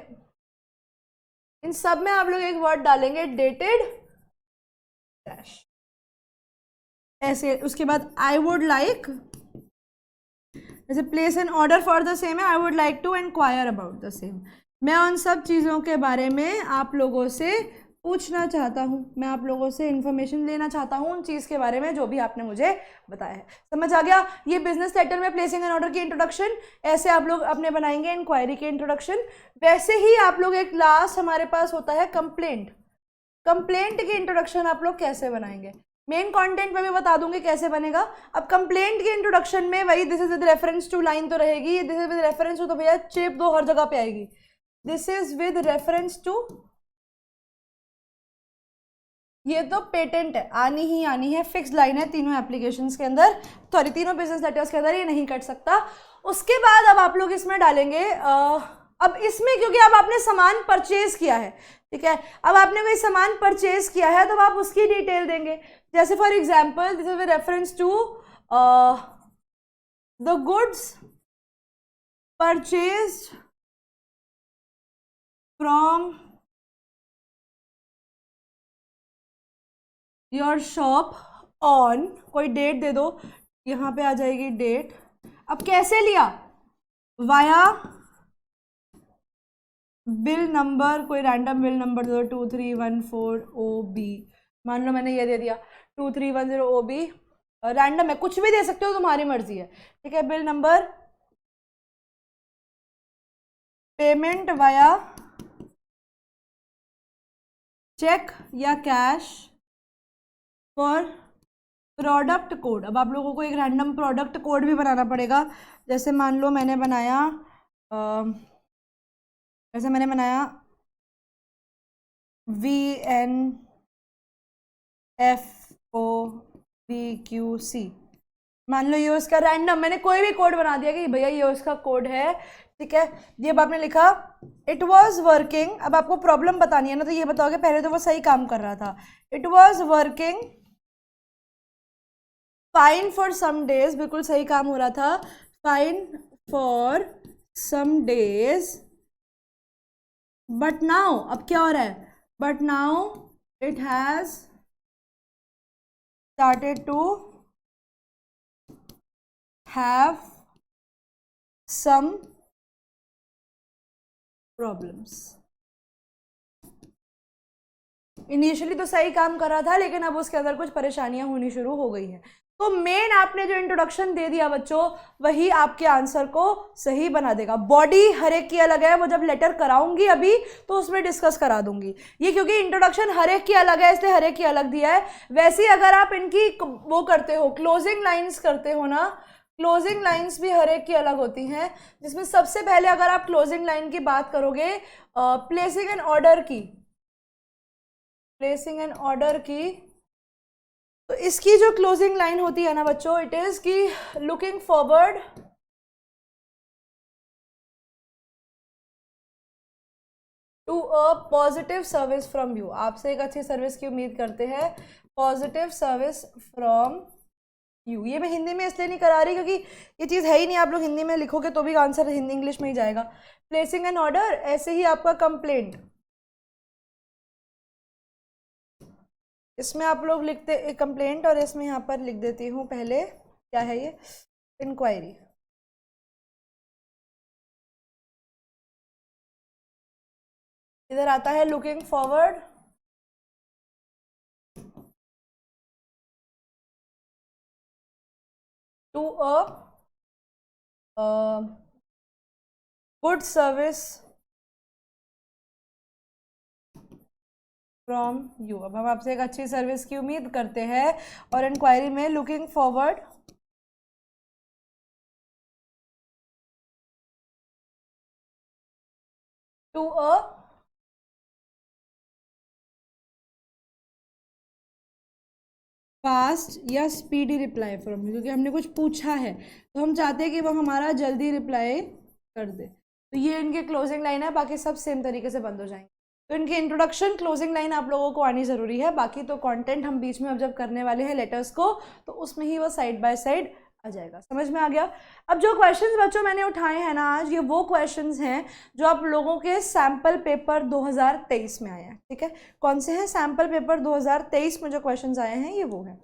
इन सब में आप लोग एक वर्ड डालेंगे डेटेड डैश, ऐसे। उसके बाद आई वुड लाइक, जैसे place an order for the same है, I would like to inquire about the same. मैं उन सब चीज़ों के बारे में आप लोगों से पूछना चाहता हूँ, मैं आप लोगों से इन्फॉर्मेशन लेना चाहता हूँ उन चीज़ के बारे में जो भी आपने मुझे बताया है। समझ आ गया। ये बिजनेस लेटर में प्लेसिंग एन ऑर्डर की इंट्रोडक्शन, ऐसे आप लोग अपने बनाएंगे इंक्वायरी की इंट्रोडक्शन। वैसे ही आप लोग एक लास्ट हमारे पास होता है कंप्लेंट, कंप्लेंट की इंट्रोडक्शन आप लोग कैसे बनाएंगे, मेन कंटेंट में भी बता दूंगी कैसे बनेगा। अब कंप्लेंट के इंट्रोडक्शन में वही this is with reference to line तो रहेगी, this is with reference to तो भैया चेप दो हर जगह पे आएगी, this is with reference to, ये तो पेटेंट है, आनी ही आनी है, फिक्स लाइन है तीनों एप्लीकेशंस के अंदर, सॉरी तीनों बिजनेस लेटर्स के अंदर, ये नहीं कट सकता। उसके बाद अब आप लोग इसमें डालेंगे अब इसमें क्योंकि अब आपने सामान परचेज किया है, ठीक है, अब आपने कोई सामान परचेज किया है तो आप उसकी डिटेल देंगे। जैसे for example this is reference to the goods purchased from your shop on, कोई डेट दे दो, यहाँ पे आ जाएगी डेट। अब कैसे लिया, वाया बिल नंबर, कोई रैंडम बिल नंबर दे दो 2314OB, मान लो मैंने ये दे दिया 2310OB, रैंडम है, कुछ भी दे सकते हो, तुम्हारी मर्जी है, ठीक है। Bill number, payment via cheque या कैश, फॉर प्रोडक्ट कोड। अब आप लोगों को एक रैंडम प्रोडक्ट कोड भी बनाना पड़ेगा। जैसे मान लो मैंने बनाया VNFOVQC, मान लो ये उसका रैंडम, मैंने कोई भी कोड बना दिया कि भैया ये उसका कोड है, ठीक है। ये अब आपने लिखा इट वॉज वर्किंग, अब आपको प्रॉब्लम बतानी है ना, तो ये बताओगे पहले तो वो सही काम कर रहा था, it was working fine for some days, बिल्कुल सही काम हो रहा था, fine for some days, but now, अब क्या हो रहा है, but now it has started to have some problems. Initially तो सही काम कर रहा था लेकिन अब उसके अंदर कुछ परेशानियां होनी शुरू हो गई हैं। तो मेन आपने जो इंट्रोडक्शन दे दिया बच्चों, वही आपके आंसर को सही बना देगा। बॉडी हर एक की अलग है, वो जब लेटर कराऊंगी अभी तो उसमें डिस्कस करा दूंगी। ये क्योंकि इंट्रोडक्शन हर एक की अलग है इसलिए हर एक की अलग दिया है। वैसे ही अगर आप इनकी वो करते हो, क्लोजिंग लाइन्स करते हो ना, क्लोजिंग लाइन्स भी हर एक की अलग होती हैं, जिसमें सबसे पहले अगर आप क्लोजिंग लाइन की बात करोगे प्लेसिंग एन ऑर्डर की, प्लेसिंग एन ऑर्डर की, तो इसकी जो क्लोजिंग लाइन होती है ना बच्चों, इट इज की looking forward to a positive service from you, आपसे एक अच्छी सर्विस की उम्मीद करते हैं, पॉजिटिव सर्विस फ्रॉम यू। ये मैं हिंदी में इसलिए नहीं करा रही क्योंकि ये चीज़ है ही नहीं, आप लोग हिंदी में लिखोगे तो भी आंसर हिंदी इंग्लिश में ही जाएगा। प्लेसिंग एन ऑर्डर, ऐसे ही आपका कंप्लेंट, इसमें आप लोग लिखते कंप्लेंट, और इसमें यहाँ पर लिख देती हूँ पहले क्या है ये, इंक्वायरी। इधर आता है looking forward to a good service from you. अब हम आपसे एक अच्छी सर्विस की उम्मीद करते हैं, और इंक्वायरी में looking forward to a fast या स्पीडी रिप्लाई फ्रॉम यू, क्योंकि हमने कुछ पूछा है तो हम चाहते हैं कि वो हमारा जल्दी रिप्लाई कर दे। तो ये इनके क्लोजिंग लाइन है, बाकी सब सेम तरीके से बंद हो जाएंगे। तो इनकी इंट्रोडक्शन क्लोजिंग लाइन आप लोगों को आनी ज़रूरी है, बाकी तो कंटेंट हम बीच में अब जब करने वाले हैं लेटर्स को, तो उसमें ही वो साइड बाय साइड आ जाएगा। समझ में आ गया? अब जो क्वेश्चंस बच्चों मैंने उठाए हैं ना आज, ये वो क्वेश्चंस हैं जो आप लोगों के सैम्पल पेपर 2023 में आए हैं। ठीक है, कौन से हैं? सैम्पल पेपर 2023 में जो क्वेश्चंस आए हैं ये वो हैं।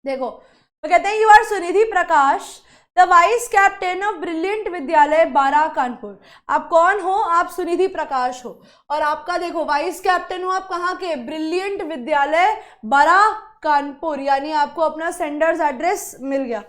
देखो, वो कहते हैं, you are Sunidhi Prakash, the vice captain of brilliant Vidyalaya 12 Kanpur. आप कौन हो? आप सुनिधि प्रकाश हो, और आपका देखो वाइस कैप्टन हो आप कहाँ के? ब्रिलियंट विद्यालय 12 कानपुर, यानी आपको अपना सेंडर्स एड्रेस मिल गया।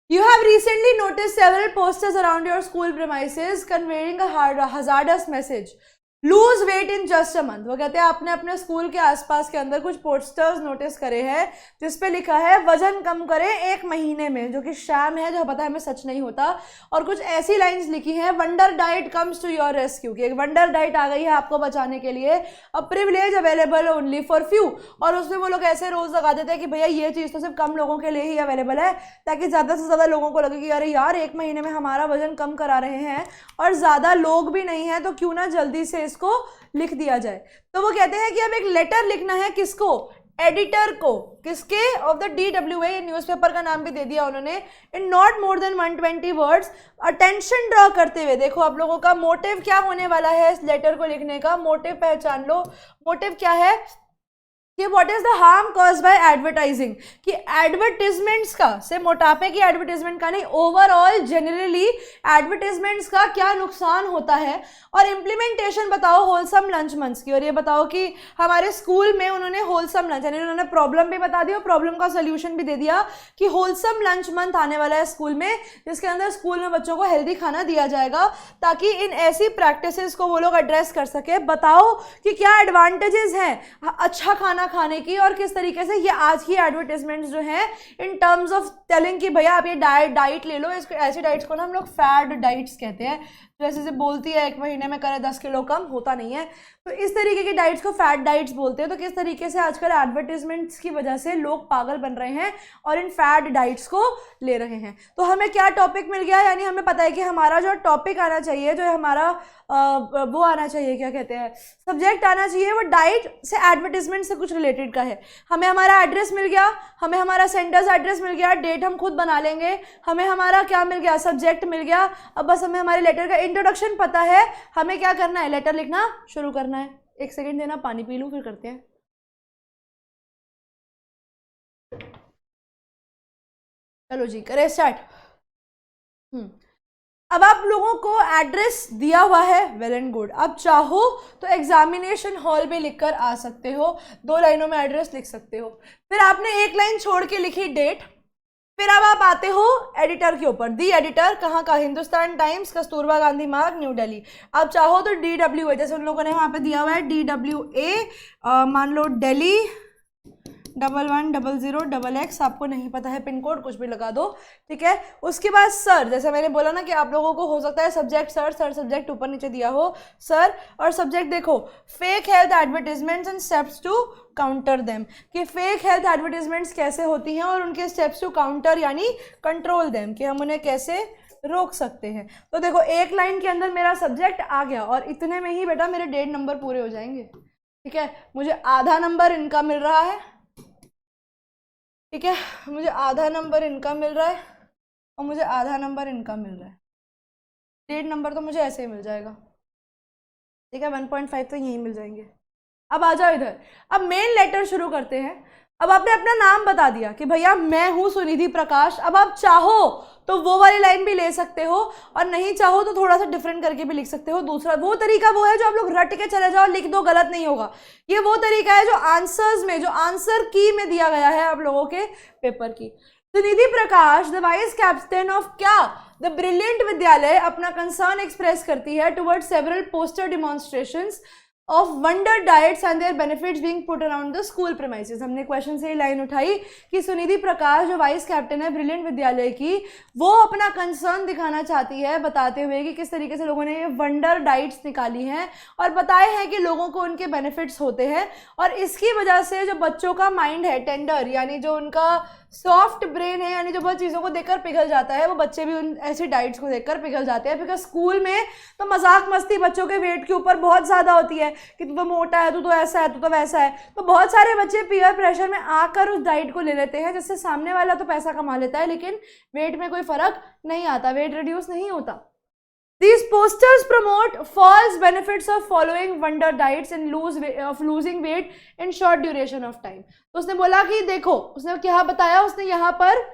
You have recently noticed several posters around your school premises conveying a hazardous message. Lose weight in just a month. वो कहते हैं आपने अपने स्कूल के आसपास के अंदर कुछ पोस्टर्स नोटिस करे हैं जिसपे लिखा है वजन कम करें 1 महीने में, जो कि शैम है, जो पता है हमें सच नहीं होता। और कुछ ऐसी लाइंस लिखी हैं, wonder diet comes to your rescue, कि एक वंडर डाइट आ गई है आपको बचाने के लिए, a privilege available only for few. और उसमें वो लोग ऐसे रोज लगा देते हैं कि भैया ये चीज़ तो सिर्फ कम लोगों के लिए ही अवेलेबल है, ताकि ज़्यादा से ज़्यादा लोगों को लगे कि अरे यार 1 महीने में हमारा वजन कम करा रहे हैं और ज़्यादा लोग भी नहीं है, तो क्यों ना जल्दी से इसको लिख दिया जाए। तो वो कहते हैं कि अब एक लेटर लिखना है, किसको? एडिटर को। किसके? Of the DWA। न्यूज़पेपर का नाम भी दे दिया उन्होंने। In not more than 120 words. Attention draw करते हुए, देखो आप लोगों का मोटिव क्या होने वाला है इस लेटर को लिखने का। मोटिव पहचान लो। मोटिव क्या है कि what is the harm cause by advertising, कि एडवर्टीजमेंट्स का, से मोटापे की एडवर्टीजमेंट का नहीं, ओवरऑल जनरली एडवर्टीजमेंट्स का क्या नुकसान होता है। और इम्प्लीमेंटेशन बताओ होलसम लंच मंथ्स की। और ये बताओ कि हमारे स्कूल में उन्होंने होलसम लंच, यानी उन्होंने प्रॉब्लम भी बता दी और प्रॉब्लम का सोल्यूशन भी दे दिया कि होलसम लंच मंथ आने वाला है स्कूल में, जिसके अंदर स्कूल में बच्चों को हेल्दी खाना दिया जाएगा, ताकि इन ऐसी प्रैक्टिसेस को वो लोग एड्रेस कर सके। बताओ कि क्या एडवांटेजेस हैं अच्छा खाना खाने की, और किस तरीके से ये आज की एडवर्टाइजमेंट्स जो हैं इन टर्म्स ऑफ टेलिंग कि भैया आप ये डाइट ले लो। इसको, ऐसी डाइट्स को ना हम लोग फैड डाइट्स कहते हैं, जैसे से बोलती है 1 महीने में करे 10 किलो कम, होता नहीं है। तो इस तरीके की डाइट्स को फैट डाइट्स बोलते हैं। तो किस तरीके से आजकल एडवर्टाइजमेंट्स की वजह से लोग पागल बन रहे हैं और इन फैट डाइट्स को ले रहे हैं। तो हमें क्या टॉपिक मिल गया, यानी हमें पता है कि हमारा जो टॉपिक आना चाहिए, जो हमारा वो आना चाहिए, क्या कहते हैं, सब्जेक्ट आना चाहिए, वो डाइट से एडवर्टाइजमेंट से कुछ रिलेटेड का है। हमें हमारा एड्रेस मिल गया, हमें हमारा सेंटर्स एड्रेस मिल गया, डेट हम खुद बना लेंगे, हमें हमारा क्या मिल गया, सब्जेक्ट मिल गया। अब बस हमें हमारे लेटर का इंट्रोडक्शन पता है, हमें क्या करना है, लेटर लिखना शुरू करना है। 1 सेकेंड देना, पानी पी लूँ फिर करते हैं। चलो जी, करें स्टार्ट। अब आप लोगों को एड्रेस दिया हुआ है, वेल एंड गुड। अब चाहो तो एग्जामिनेशन हॉल भी लिखकर आ सकते हो, 2 लाइनों में एड्रेस लिख सकते हो। फिर आपने 1 लाइन छोड़ के लिखी डेट। फिर अब आप आते हो एडिटर के ऊपर। दी एडिटर कहाँ का? हिंदुस्तान टाइम्स, कस्तूरबा गांधी मार्ग, न्यू दिल्ली। आप चाहो तो DWA, जैसे उन लोगों ने वहाँ पे दिया हुआ है DWA, मान लो दिल्ली 1100XX, आपको नहीं पता है पिन कोड, कुछ भी लगा दो, ठीक है। उसके बाद सर, जैसे मैंने बोला ना कि आप लोगों को हो सकता है सब्जेक्ट सर सब्जेक्ट ऊपर नीचे दिया हो, सर। और सब्जेक्ट देखो, fake health advertisements and steps to counter them, कि फेक हेल्थ एडवर्टीजमेंट्स कैसे होती हैं और उनके स्टेप्स टू काउंटर यानी कंट्रोल देम, कि हम उन्हें कैसे रोक सकते हैं। तो देखो 1 लाइन के अंदर मेरा सब्जेक्ट आ गया, और इतने में ही बेटा मेरे 1.5 नंबर पूरे हो जाएंगे, ठीक है। मुझे आधा नंबर इनका मिल रहा है, ठीक है, मुझे आधा नंबर इनका मिल रहा है, और मुझे आधा नंबर इनका मिल रहा है। 1.5 नंबर तो मुझे ऐसे ही मिल जाएगा, ठीक है। 1.5 तो यहीं मिल जाएंगे। अब आ जाओ इधर, अब मेन लेटर शुरू करते हैं। अब आपने अपना नाम बता दिया कि भैया मैं हूं सुनिधि प्रकाश। अब आप चाहो तो वो वाली लाइन भी ले सकते हो और नहीं चाहो तो थोड़ा सा डिफरेंट करके भी लिख सकते हो। दूसरा वो तरीका वो है जो आप लोग रट के चले जाओ, लिख दो, गलत नहीं होगा। ये वो तरीका है जो आंसर्स में, जो आंसर की में दिया गया है आप लोगों के पेपर की। Sunidhi Prakash the vice captain of क्या, द ब्रिलियंट विद्यालय, अपना कंसर्न एक्सप्रेस करती है towards several poster demonstrations of wonder diets and their benefits being put around the school premises। हमने क्वेश्चन से ये लाइन उठाई कि सुनिधि प्रकाश जो वाइस कैप्टन है ब्रिलियंट विद्यालय की, वो अपना कंसर्न दिखाना चाहती है बताते हुए कि किस तरीके से लोगों ने ये वंडर डाइट्स निकाली हैं और बताए हैं कि लोगों को उनके बेनिफिट्स होते हैं। और इसकी वजह से जो बच्चों का माइंड है टेंडर, यानी जो उनका सॉफ्ट ब्रेन है, यानी जो बहुत चीज़ों को देखकर पिघल जाता है, वो बच्चे भी उन ऐसी डाइट्स को देखकर पिघल जाते हैं। बिकॉज स्कूल में तो मजाक मस्ती बच्चों के वेट के ऊपर बहुत ज़्यादा होती है कि तू तो मोटा है, तू तो ऐसा है, तू तो वैसा है। तो बहुत सारे बच्चे पीयर प्रेशर में आकर उस डाइट को ले लेते हैं, जिससे सामने वाला तो पैसा कमा लेता है लेकिन वेट में कोई फर्क नहीं आता, वेट रिड्यूस नहीं होता। These posters promote false benefits of following wonder diets and losing weight in short duration of time। तो उसने बोला कि देखो, उसने क्या बताया, उसने यहाँ पर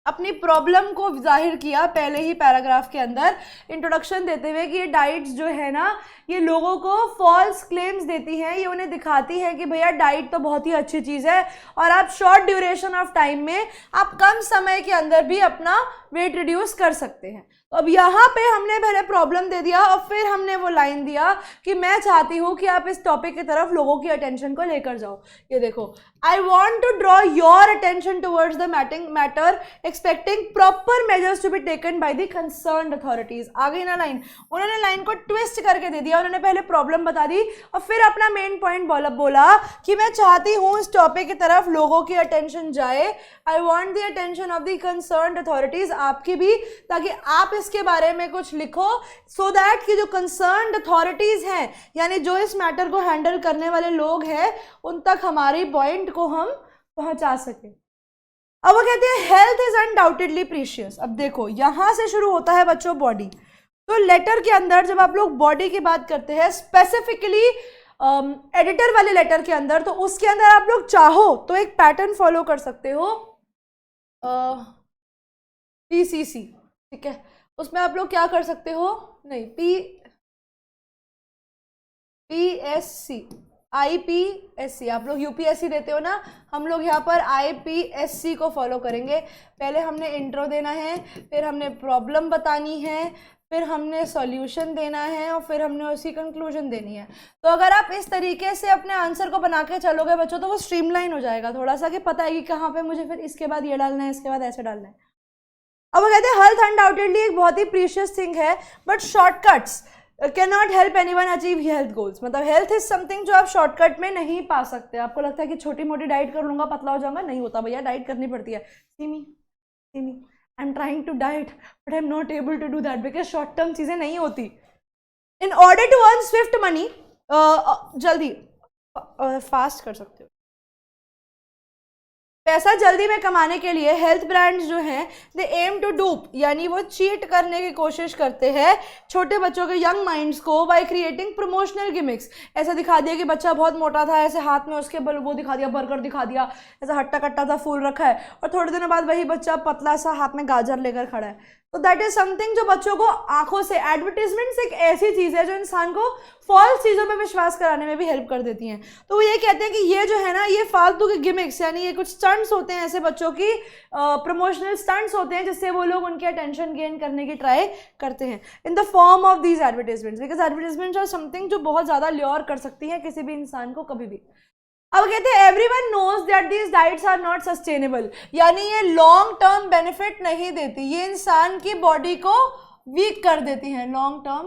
अपनी प्रॉब्लम को जाहिर किया पहले ही पैराग्राफ के अंदर इंट्रोडक्शन देते हुए कि ये डाइट्स जो है ना, ये लोगों को फॉल्स क्लेम्स देती हैं। ये उन्हें दिखाती है कि भैया डाइट तो बहुत ही अच्छी चीज़ है और आप शॉर्ट ड्यूरेशन ऑफ टाइम में, आप कम समय के अंदर भी अपना वेट रिड्यूस कर सकते हैं। तो अब यहाँ पे हमने पहले प्रॉब्लम दे दिया और फिर हमने वो लाइन दिया कि मैं चाहती हूँ कि आप इस टॉपिक की तरफ लोगों की अटेंशन को लेकर जाओ। ये देखो, I want to draw your attention towards the matter expecting proper measures to be taken by the concerned authorities. आ गई ना लाइन, उन्होंने लाइन को ट्विस्ट करके दे दिया। उन्होंने पहले प्रॉब्लम बता दी और फिर अपना मेन पॉइंट बोला कि मैं चाहती हूँ इस टॉपिक की तरफ लोगों की अटेंशन जाए। I want the attention of the concerned authorities, आपकी भी, ताकि आप इसके बारे में कुछ लिखो सो दैट कि जो कंसर्न्ड अथॉरिटीज हैं, यानी जो इस मैटर को हैंडल करने वाले लोग हैं, उन तक हमारी पॉइंट को हम पहुंचा सके। अब वो कहते हैं हेल्थ इज अनडाउटेडली प्रीशियस। अब देखो, यहां से शुरू होता है बच्चों बॉडी। तो लेटर के अंदर जब आप लोग बॉडी की बात करते हैं स्पेसिफिकली एडिटर वाले लेटर के अंदर, तो उसके अंदर आप लोग चाहो तो एक पैटर्न फॉलो कर सकते हो, PCC, ठीक है। उसमें आप लोग क्या कर सकते हो, नहीं PSC, IPSC, आप लोग UPSC देते हो ना, हम लोग यहाँ पर IPSC को फॉलो करेंगे। पहले हमने इंट्रो देना है, फिर हमने प्रॉब्लम बतानी है, फिर हमने सॉल्यूशन देना है और फिर हमने उसकी कंक्लूजन देनी है। तो अगर आप इस तरीके से अपने आंसर को बना के चलोगे बच्चों, तो वो स्ट्रीमलाइन हो जाएगा थोड़ा सा, कि पता है कि कहाँ पे मुझे फिर इसके बाद ये डालना है, इसके बाद ऐसे डालना है। अब वो कहते हैं हेल्थ अनडाउटेडली एक बहुत ही प्रीशियस थिंग है, but shortcuts can not help anyone achieve health goals. मतलब हेल्थ इज समथिंग जो आप शॉर्टकट में नहीं पा सकते। आपको लगता है कि छोटी मोटी डाइट कर लूंगा पतला हो जाऊंगा, नहीं होता भैया, डाइट करनी पड़ती है। See me I am trying to diet but I am not able to do that because short term चीजें नहीं होती। In order to earn swift money, जल्दी फास्ट कर सकते हो, पैसा जल्दी में कमाने के लिए हेल्थ ब्रांड्स जो हैं दे एम टू डूप, यानी वो चीट करने की कोशिश करते हैं छोटे बच्चों के यंग माइंड्स को बाय क्रिएटिंग प्रमोशनल गिमिक्स। ऐसा दिखा दिया कि बच्चा बहुत मोटा था, ऐसे हाथ में उसके वो दिखा दिया, बर्गर दिखा दिया, ऐसा हट्टा कट्टा सा फूल रखा है, और थोड़े दिनों बाद वही बच्चा पतला सा हाथ में गाजर लेकर खड़ा है। तो दैट इज समथिंग जो बच्चों को आंखों से, एडवर्टीजमेंट्स एक ऐसी चीज है जो इंसान को फॉल्स चीजों में विश्वास कराने में भी हेल्प कर देती हैं। तो वो ये कहते हैं कि ये जो है ना, ये फालतू के गिमिक्स, यानी ये कुछ स्टंट्स होते हैं ऐसे बच्चों की, प्रमोशनल स्टंट्स होते हैं जिससे वो लोग उनकी अटेंशन गेन करने की ट्राई करते हैं in the form of these advertisements, because advertisements are something जो बहुत ज्यादा ल्योर कर सकती है किसी भी इंसान को कभी भी। अब कहते हैं everyone knows that these diets are not sustainable, यानी ये लॉन्ग टर्म बेनिफिट नहीं देती, ये इंसान की बॉडी को वीक कर देती है, लॉन्ग टर्म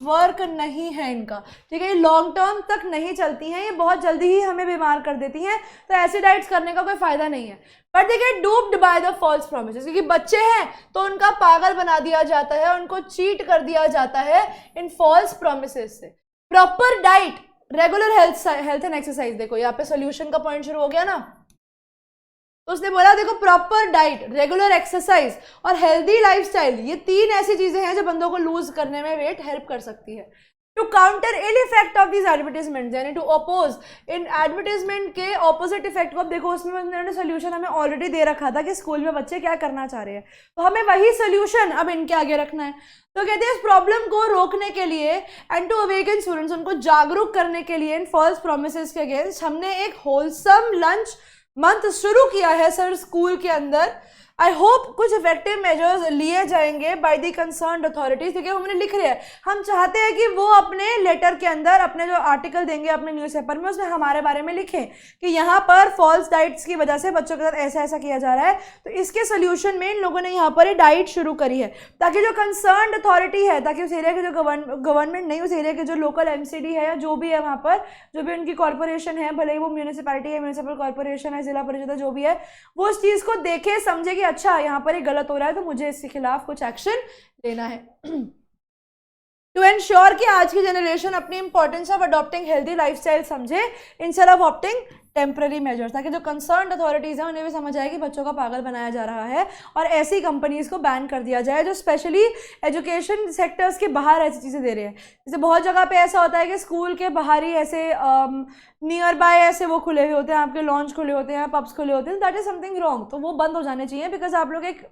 वर्क नहीं है इनका, ठीक है, ये लॉन्ग टर्म तक नहीं चलती हैं, ये बहुत जल्दी ही हमें बीमार कर देती हैं। तो ऐसी डाइट्स करने का कोई फायदा नहीं है। But they get duped by the false promises, क्योंकि बच्चे हैं तो उनका पागल बना दिया जाता है, उनको चीट कर दिया जाता है इन फॉल्स प्रॉमिसेस से। Proper diet, regular health and exercise, देखो यहाँ पे सोल्यूशन का पॉइंट शुरू हो गया ना, तो उसने बोला देखो प्रॉपर डाइट, रेगुलर एक्सरसाइज और हेल्दी लाइफस्टाइल, ये तीन ऐसी चीजें हैं जो बंदों को लूज करने में वेट हेल्प कर सकती है। To counter ill effect of these advertisement, यानी टू अपोज इन एडवर्टीजमेंट के ऑपोजिट इफेक्ट को। अब देखो उसमें उन्होंने सोल्यूशन हमें ऑलरेडी दे रखा था कि स्कूल में बच्चे क्या करना चाह रहे हैं, तो हमें वही सोल्यूशन अब इनके आगे रखना है। तो कहते हैं इस प्रॉब्लम को रोकने के लिए एंड टू अवेकन स्टूडेंट्स, उनको जागरूक करने के लिए इन फॉल्स प्रोमिसेस के अगेंस्ट हमने एक होलसम लंच मंथ शुरू किया है सर स्कूल के अंदर। आई होप कुछ इफेक्टिव मेजर्स लिए जाएंगे बाय द कंसर्न्ड अथॉरिटीज, क्योंकि हमने लिख रहे हैं, हम चाहते हैं कि वो अपने लेटर के अंदर अपने जो आर्टिकल देंगे अपने न्यूज़पेपर में उसमें हमारे बारे में लिखें कि यहाँ पर फॉल्स डाइट्स की वजह से बच्चों के साथ ऐसा ऐसा किया जा रहा है। तो इसके सोल्यूशन में इन लोगों ने यहाँ पर डाइट शुरू करी है ताकि जो कंसर्न्ड अथॉरिटी है, ताकि उस एरिया के जो गवर्नमेंट नहीं, उस एरिया के जो लोकल MCD है या जो भी है वहाँ पर जो भी उनकी कॉर्पोरेशन है, भले ही वो म्यूनिसिपैलिटी है, म्यूनिसिपल कॉर्पोरेशन है, जिला परिषद है, जो भी है, वो उस चीज़ को देखे समझे कि अच्छा यहाँ पर ये गलत हो रहा है तो मुझे इसके खिलाफ कुछ एक्शन लेना है। टू एंश्योर कि आज की जनरेशन अपनी importance of adopting healthy lifestyle समझे instead of opting temporary measures, ताकि जो कंसर्न्ड अथॉरिटीज़ हैं उन्हें भी समझ आए कि बच्चों का पागल बनाया जा रहा है और ऐसी कंपनीज़ को बैन कर दिया जाए जो स्पेशली एजुकेशन सेक्टर्स के बाहर ऐसी चीज़ें दे रहे हैं। जैसे बहुत जगह पे ऐसा होता है कि स्कूल के बाहर ही ऐसे नियर बाय ऐसे वो खुले हुए होते हैं, आपके लॉन्च खुले होते हैं, पब्स खुले होते हैं, दैट इज समथिंग रॉन्ग। तो वो बंद हो जाने चाहिए बिकॉज आप लोग एक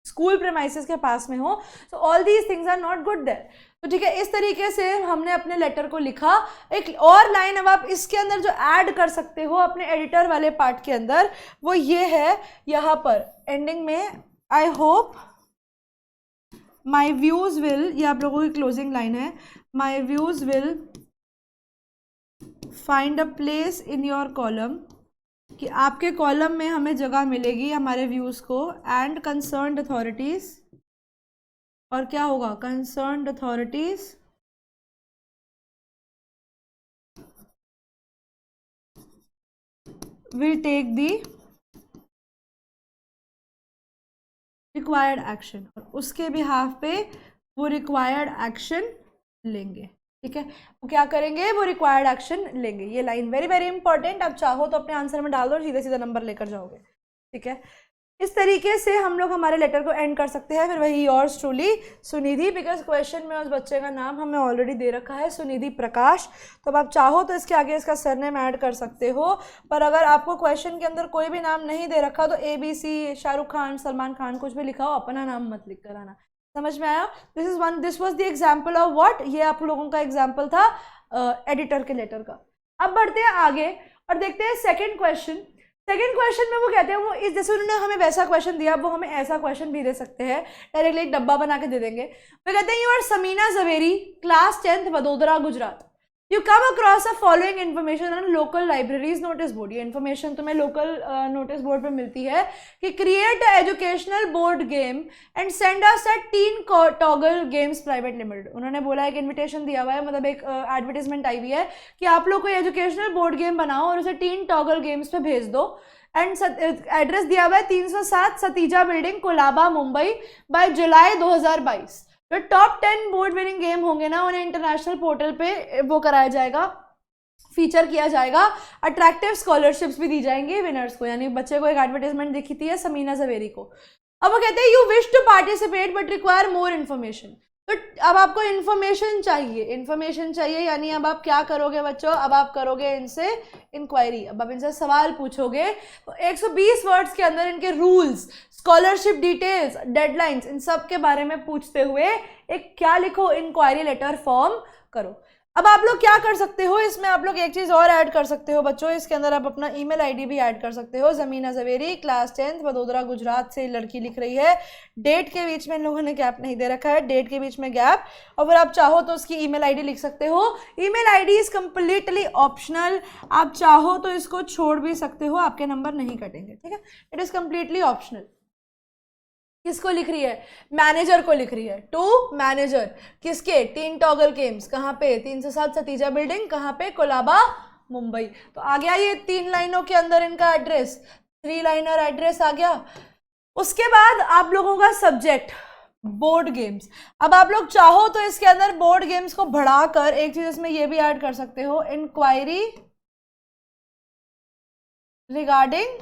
स्कूल प्रेमाइसेस के पास में हो, so all these things are not good there. तो ठीक है, इस तरीके से हमने अपने लेटर को लिखा। एक और लाइन अब आप इसके अंदर जो ऐड कर सकते हो अपने एडिटर वाले पार्ट के अंदर, वो ये है यहाँ पर एंडिंग में, I hope my views will, ये आप लोगों की क्लोजिंग लाइन है, my views will find a place in your column, कि आपके कॉलम में हमें जगह मिलेगी हमारे व्यूज़ को, एंड कंसर्न्ड अथॉरिटीज़, और क्या होगा, concerned authorities will take the required action, और उसके बिहाफ पे वो रिक्वायर्ड एक्शन लेंगे। ठीक है, वो क्या करेंगे, वो रिक्वायर्ड एक्शन लेंगे। ये लाइन वेरी वेरी इंपॉर्टेंट, आप चाहो तो अपने आंसर में डाल दो और सीधे सीधा नंबर लेकर जाओगे। ठीक है, इस तरीके से हम लोग हमारे लेटर को एंड कर सकते हैं। फिर वही yours truly Sunidhi, because question में उस बच्चे का नाम हमें ऑलरेडी दे रखा है, सुनिधि प्रकाश। तो अब आप चाहो तो इसके आगे इसका सरनेम ऐड कर सकते हो, पर अगर आपको क्वेश्चन के अंदर कोई भी नाम नहीं दे रखा तो ABC, शाहरुख खान, सलमान खान, कुछ भी लिखा हो, अपना नाम मत लिख कर आना। समझ में आया? This was the example of what, ये आप लोगों का एग्जाम्पल था एडिटर के लेटर का। अब बढ़ते हैं आगे और देखते हैं सेकेंड क्वेश्चन। सेकेंड क्वेश्चन में वो कहते हैं, वो इस जैसे उन्होंने हमें वैसा क्वेश्चन दिया, वो हमें ऐसा क्वेश्चन भी दे सकते हैं, डायरेक्टली एक डब्बा बना के दे देंगे। वो कहते हैं, you are Samina Javeri, class 10th, Vadodara, Gujarat. You come across a following information on local libraries notice board. ये इन्फॉर्मेशन तुम्हें लोकल नोटिस बोर्ड पे मिलती है कि create educational board game and send us at teen toggle games private limited. उन्होंने बोला, एक इन्विटेशन दिया हुआ है, मतलब एक एडवर्टीजमेंट आई हुई है कि आप लोग कोई एजुकेशनल बोर्ड गेम बनाओ और उसे टीन टॉगल गेम्स पे भेज दो। एंड एड्रेस दिया हुआ है 307 सतीजा बिल्डिंग, कोलाबा, मुंबई, बाय जुलाई 2022। जो टॉप 10 बोर्ड विनिंग गेम होंगे ना, उन्हें इंटरनेशनल पोर्टल पे वो कराया जाएगा, फीचर किया जाएगा। अट्रैक्टिव स्कॉलरशिप्स भी दी जाएंगी विनर्स को, यानी बच्चे को एक एडवर्टाइजमेंट दिखी थी है समीना जवेरी को। अब वो कहते हैं, you wish to participate but require more information. तो अब आपको इन्फॉर्मेशन चाहिए, यानी अब आप क्या करोगे बच्चों, अब आप करोगे इनसे इंक्वायरी, अब आप इनसे सवाल पूछोगे। तो 120 वर्ड्स के अंदर इनके रूल्स, स्कॉलरशिप डिटेल्स, डेडलाइंस, इन सब के बारे में पूछते हुए एक क्या लिखो, इंक्वायरी लेटर फॉर्म करो। अब आप लोग क्या कर सकते हो, इसमें आप लोग एक चीज़ और ऐड कर सकते हो बच्चों, इसके अंदर आप अपना ईमेल आईडी भी ऐड कर सकते हो। ज़मीना जवेरी, क्लास 10th, वडोदरा, गुजरात से लड़की लिख रही है। डेट के बीच में इन लोगों ने गैप नहीं दे रखा है, डेट के बीच में गैप, और फिर आप चाहो तो उसकी ईमेल आईडी लिख सकते हो। Email ID is completely optional, आप चाहो तो इसको छोड़ भी सकते हो, आपके नंबर नहीं कटेंगे। ठीक है, इट इज़ कम्प्लीटली ऑप्शनल। किसको लिख रही है, मैनेजर को लिख रही है, टू मैनेजर, किसके, टीन टॉगल गेम्स, कहाँ पे, 307 सतीजा बिल्डिंग, कहाँ पे, कोलाबा, मुंबई। तो आ गया ये 3 लाइनों के अंदर इनका एड्रेस, 3 लाइनर एड्रेस आ गया। उसके बाद आप लोगों का सब्जेक्ट बोर्ड गेम्स। अब आप लोग चाहो तो इसके अंदर बोर्ड गेम्स को बढ़ाकर एक चीज इसमें ये भी ऐड कर सकते हो, enquiry regarding